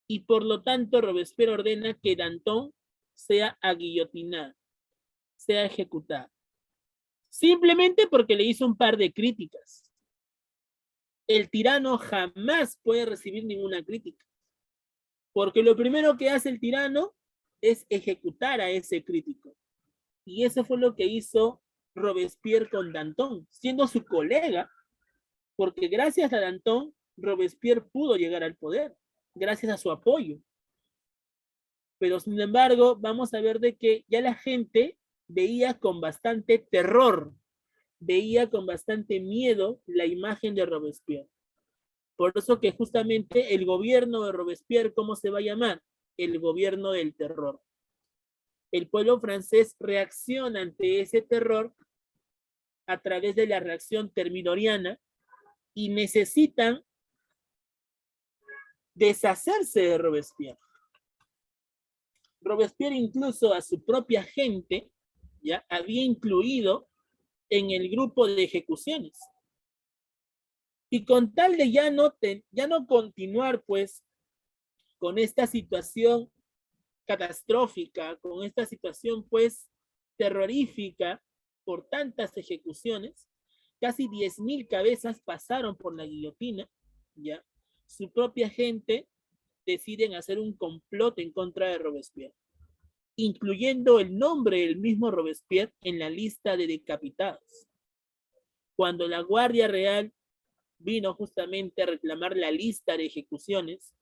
y por lo tanto Robespierre ordena que Danton sea aguillotinado, sea ejecutado. Simplemente porque le hizo un par de críticas. El tirano jamás puede recibir ninguna crítica, porque lo primero que hace el tirano es ejecutar a ese crítico. Y eso fue lo que hizo Robespierre con Danton, siendo su colega, porque gracias a Danton, Robespierre pudo llegar al poder, gracias a su apoyo. Pero sin embargo, vamos a ver de que ya la gente veía con bastante terror, veía con bastante miedo la imagen de Robespierre. Por eso que justamente el gobierno de Robespierre, ¿cómo se va a llamar? El gobierno del terror. El pueblo francés reacciona ante ese terror a través de la reacción termidoriana y necesitan deshacerse de Robespierre. Robespierre incluso a su propia gente ya había incluido en el grupo de ejecuciones. Y con tal de ya no continuar pues con esta situación catastrófica, con esta situación pues terrorífica por tantas ejecuciones, casi 10.000 cabezas pasaron por la guillotina, ¿ya? Su propia gente deciden hacer un complot en contra de Robespierre, incluyendo el nombre del mismo Robespierre en la lista de decapitados. Cuando la Guardia Real vino justamente a reclamar la lista de ejecuciones,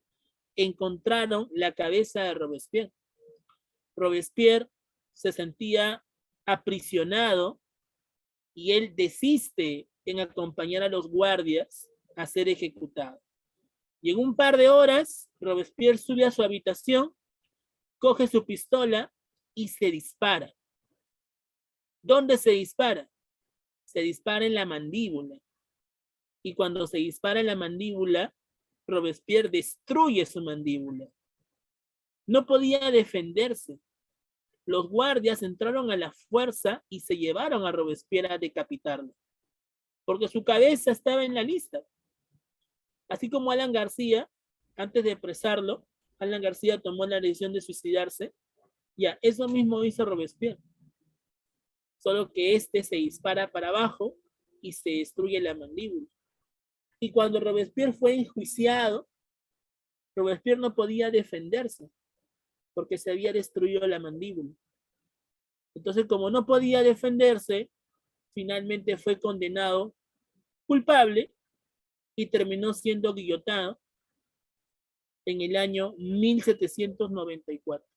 encontraron la cabeza de Robespierre. Robespierre se sentía aprisionado y él desiste en acompañar a los guardias a ser ejecutado. Y en un par de horas, Robespierre sube a su habitación, coge su pistola y se dispara. ¿Dónde se dispara? Se dispara en la mandíbula. Y cuando se dispara en la mandíbula, Robespierre destruye su mandíbula. No podía defenderse. Los guardias entraron a la fuerza y se llevaron a Robespierre a decapitarlo, porque su cabeza estaba en la lista. Así como Alan García, antes de apresarlo, Alan García tomó la decisión de suicidarse. Ya, eso mismo hizo Robespierre. Solo que este se dispara para abajo y se destruye la mandíbula. Y cuando Robespierre fue enjuiciado, Robespierre no podía defenderse porque se había destruido la mandíbula. Entonces, como no podía defenderse, finalmente fue condenado culpable y terminó siendo guillotado en el año 1794.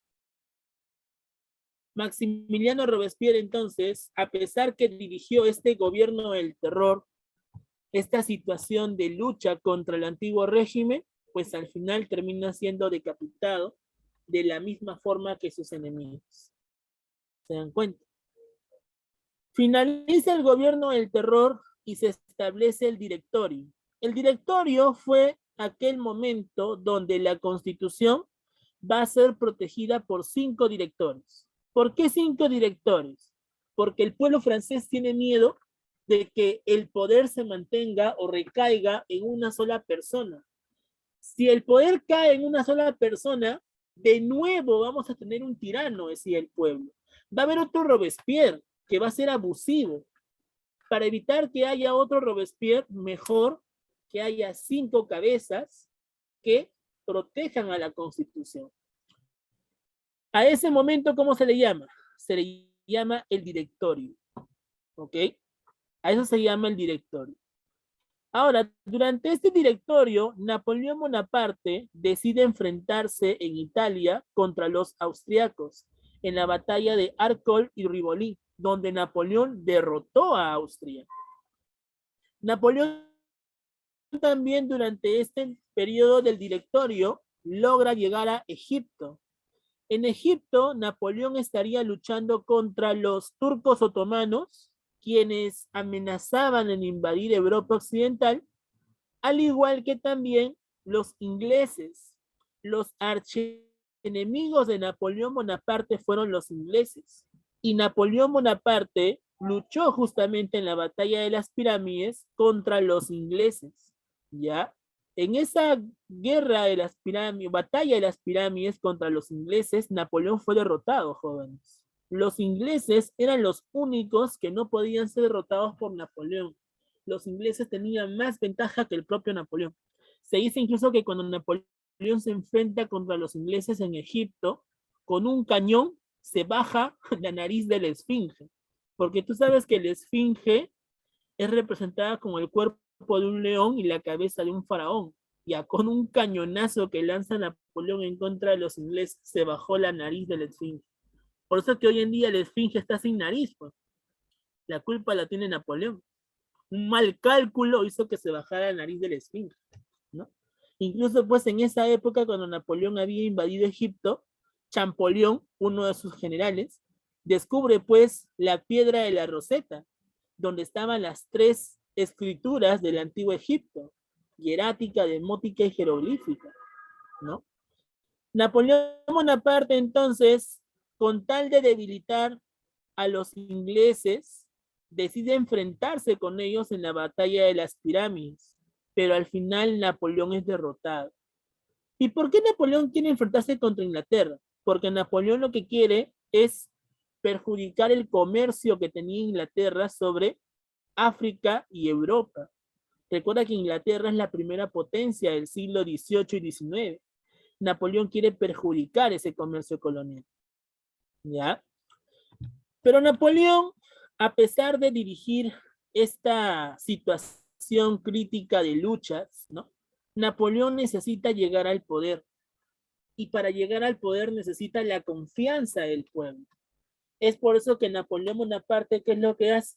Maximiliano Robespierre, entonces, a pesar que dirigió este gobierno del terror, esta situación de lucha contra el antiguo régimen, pues al final termina siendo decapitado de la misma forma que sus enemigos. ¿Se dan cuenta? Finaliza el gobierno del terror y se establece el directorio. El directorio fue aquel momento donde la Constitución va a ser protegida por 5 directores. ¿Por qué 5 directores? Porque el pueblo francés tiene miedo de que el poder se mantenga o recaiga en una sola persona. Si el poder cae en una sola persona, de nuevo vamos a tener un tirano, decía el pueblo. Va a haber otro Robespierre que va a ser abusivo. Para evitar que haya otro Robespierre, mejor que haya 5 cabezas que protejan a la Constitución. A ese momento, ¿cómo se le llama? Se le llama el directorio. ¿Ok? A eso se llama el directorio. Ahora, durante este directorio, Napoleón Bonaparte decide enfrentarse en Italia contra los austriacos en la batalla de Arcole y Rivoli, donde Napoleón derrotó a Austria. Napoleón también durante este periodo del directorio logra llegar a Egipto. En Egipto, Napoleón estaría luchando contra los turcos otomanos, quienes amenazaban en invadir Europa Occidental, al igual que también los ingleses. Los archienemigos de Napoleón Bonaparte fueron los ingleses. Y Napoleón Bonaparte luchó justamente en la batalla de las pirámides contra los ingleses, ¿ya? En esa guerra de las pirámides, batalla de las pirámides contra los ingleses, Napoleón fue derrotado, jóvenes. Los ingleses eran los únicos que no podían ser derrotados por Napoleón. Los ingleses tenían más ventaja que el propio Napoleón. Se dice incluso que cuando Napoleón se enfrenta contra los ingleses en Egipto, con un cañón se baja la nariz de la esfinge. Porque tú sabes que la esfinge es representada como el cuerpo de un león y la cabeza de un faraón. Ya con un cañonazo que lanza Napoleón en contra de los ingleses, se bajó la nariz de la esfinge. Por eso que hoy en día la esfinge está sin nariz, pues. La culpa la tiene Napoleón. Un mal cálculo hizo que se bajara la nariz de la esfinge, ¿no? Incluso pues en esa época, cuando Napoleón había invadido Egipto, Champollion, uno de sus generales, descubre pues la piedra de la Roseta, donde estaban las 3 escrituras del antiguo Egipto, hierática, demótica y jeroglífica, ¿no? Napoleón Bonaparte, entonces, con tal de debilitar a los ingleses, decide enfrentarse con ellos en la batalla de las pirámides, pero al final Napoleón es derrotado. ¿Y por qué Napoleón quiere enfrentarse contra Inglaterra? Porque Napoleón lo que quiere es perjudicar el comercio que tenía Inglaterra sobre África y Europa. Recuerda que Inglaterra es la primera potencia del siglo XVIII y XIX. Napoleón quiere perjudicar ese comercio colonial. ¿Ya? Pero Napoleón, a pesar de dirigir esta situación crítica de luchas, ¿no? Napoleón necesita llegar al poder. Y para llegar al poder necesita la confianza del pueblo. Es por eso que Napoleón Bonaparte, ¿qué es lo que hace?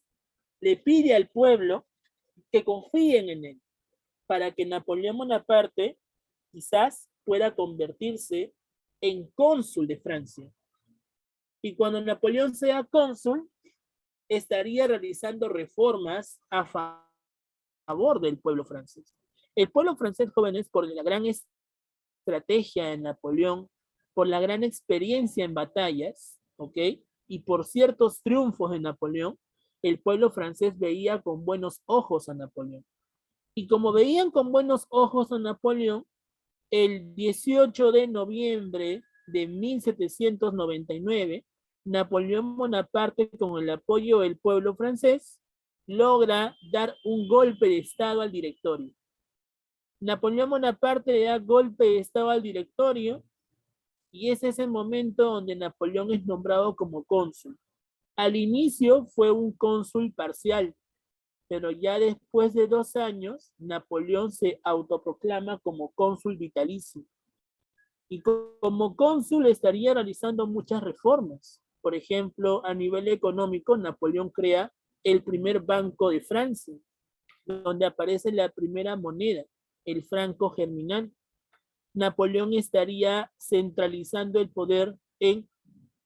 Le pide al pueblo que confíen en él, para que Napoleón Bonaparte quizás pueda convertirse en cónsul de Francia. Y cuando Napoleón sea cónsul, estaría realizando reformas a favor del pueblo francés. El pueblo francés, jóvenes, por la gran estrategia de Napoleón, por la gran experiencia en batallas, ¿ok? Y por ciertos triunfos de Napoleón, el pueblo francés veía con buenos ojos a Napoleón. Y como veían con buenos ojos a Napoleón, el 18 de noviembre de 1799, Napoleón Bonaparte, con el apoyo del pueblo francés, logra dar un golpe de estado al directorio. Napoleón Bonaparte le da golpe de estado al directorio y ese es el momento donde Napoleón es nombrado como cónsul. Al inicio fue un cónsul parcial, pero ya después de 2 años, Napoleón se autoproclama como cónsul vitalicio. Y como cónsul estaría realizando muchas reformas. Por ejemplo, a nivel económico, Napoleón crea el primer banco de Francia, donde aparece la primera moneda, el franco germinal. Napoleón estaría centralizando el poder en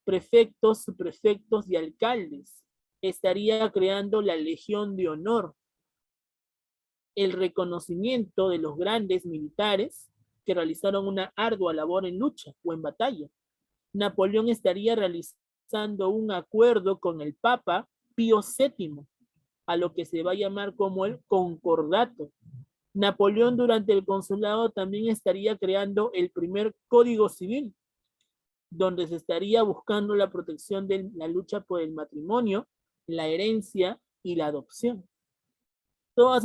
prefectos, subprefectos y alcaldes. Estaría creando la Legión de Honor, el reconocimiento de los grandes militares que realizaron una ardua labor en lucha o en batalla. Napoleón estaría realizando un acuerdo con el Papa Pío VII, a lo que se va a llamar como el Concordato. Napoleón durante el consulado también estaría creando el primer Código Civil, donde se estaría buscando la protección de la lucha por el matrimonio, la herencia y la adopción. Todas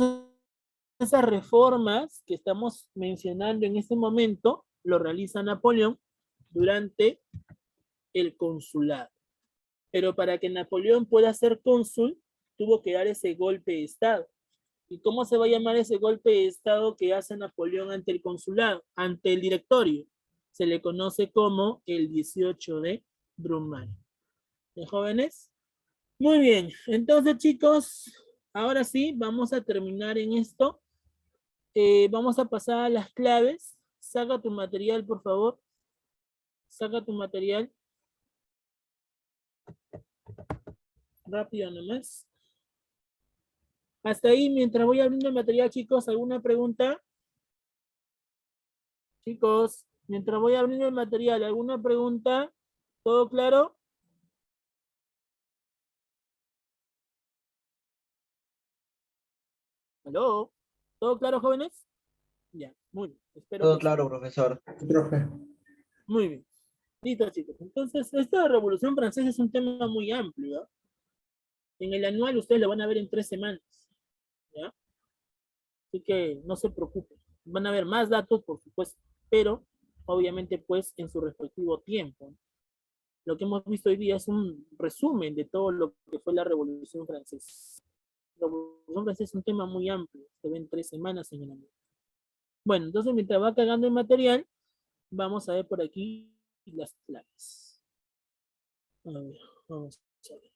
esas reformas que estamos mencionando en este momento lo realiza Napoleón durante el consulado. Pero para que Napoleón pueda ser cónsul, tuvo que dar ese golpe de estado. ¿Y cómo se va a llamar ese golpe de estado que hace Napoleón ante el consulado, ante el directorio? Se le conoce como el 18 de Brumaire. ¿De jóvenes? Muy bien, entonces chicos, ahora sí, vamos a terminar en esto. Vamos a pasar a las claves. Saca tu material, por favor. Saca tu material. Rápido nomás. Hasta ahí, mientras voy abriendo el material, chicos, ¿alguna pregunta? Chicos, mientras voy abriendo el material, ¿alguna pregunta? ¿Todo claro? ¿Aló? ¿Todo claro, jóvenes? Ya, muy bien. Espero Todo que sí. claro, profesor. Profe. Muy bien. Listo, chicos. Entonces, esta Revolución Francesa es un tema muy amplio, ¿no? En el anual ustedes lo van a ver en 3 semanas, ¿ya? Así que no se preocupen. Van a ver más datos, por supuesto, pero obviamente pues en su respectivo tiempo. Lo que hemos visto hoy día es un resumen de todo lo que fue la Revolución Francesa. La Revolución Francesa es un tema muy amplio, se ve en 3 semanas en el año. Bueno, entonces mientras va cargando el material, vamos a ver por aquí las claves. A ver, vamos a ver.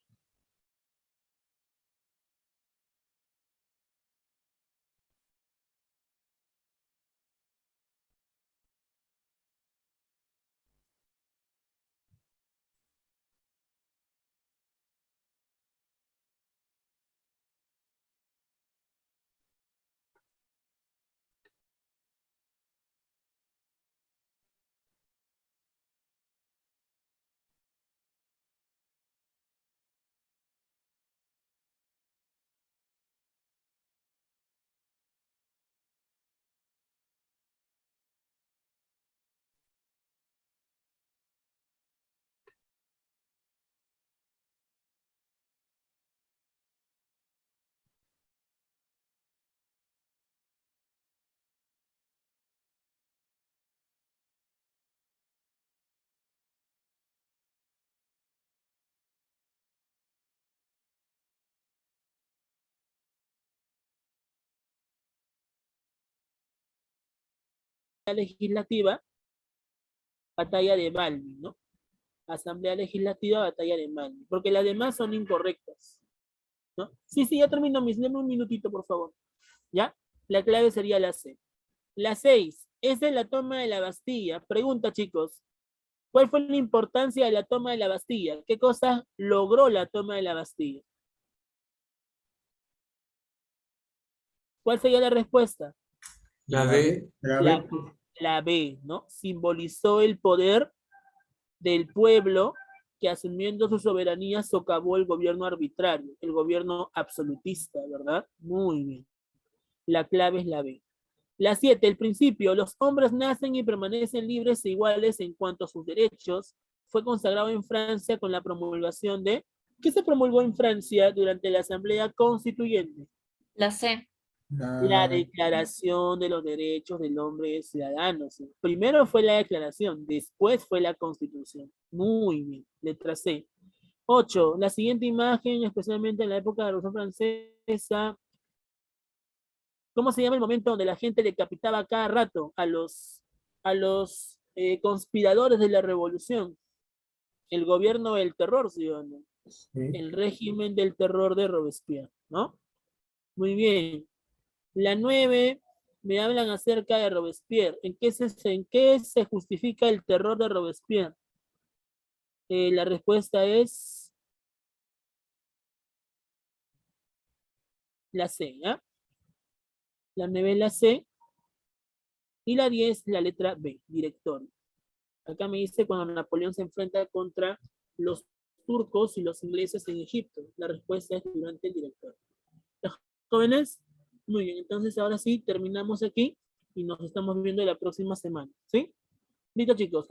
Legislativa, batalla de Malvi, ¿no? Asamblea Legislativa, batalla de Malvi, porque las demás son incorrectas, ¿no? Sí, ya termino, dame un minutito, por favor. ¿Ya? La clave sería la C. La 6, esa es la toma de la Bastilla. Pregunta, chicos, ¿cuál fue la importancia de la toma de la Bastilla? ¿Qué cosa logró la toma de la Bastilla? ¿Cuál sería la respuesta? La B, La B, ¿no? Simbolizó el poder del pueblo que asumiendo su soberanía socavó el gobierno arbitrario, el gobierno absolutista, ¿verdad? Muy bien. La clave es la B. La 7, el principio, los hombres nacen y permanecen libres e iguales en cuanto a sus derechos, fue consagrado en Francia con la promulgación de... ¿Qué se promulgó en Francia durante la Asamblea Constituyente? La C. La Declaración de los Derechos del Hombre y Ciudadano. ¿Sí? Primero fue la declaración, después fue la Constitución. Muy bien, letra C. 8, la siguiente imagen, especialmente en la época de la Revolución Francesa, ¿cómo se llama el momento donde la gente decapitaba cada rato a los conspiradores de la revolución? El gobierno del terror, ¿sí o no? Sí. El régimen del terror de Robespierre, ¿no? Muy bien. La 9, me hablan acerca de Robespierre. ¿En qué se justifica el terror de Robespierre? La respuesta es la C, ¿ya? La 9 es la C. Y la 10, la letra B, directorio. Acá me dice cuando Napoleón se enfrenta contra los turcos y los ingleses en Egipto. La respuesta es durante el directorio. ¿Jóvenes? Muy bien, entonces ahora sí terminamos aquí y nos estamos viendo la próxima semana. ¿Sí? Listo, chicos.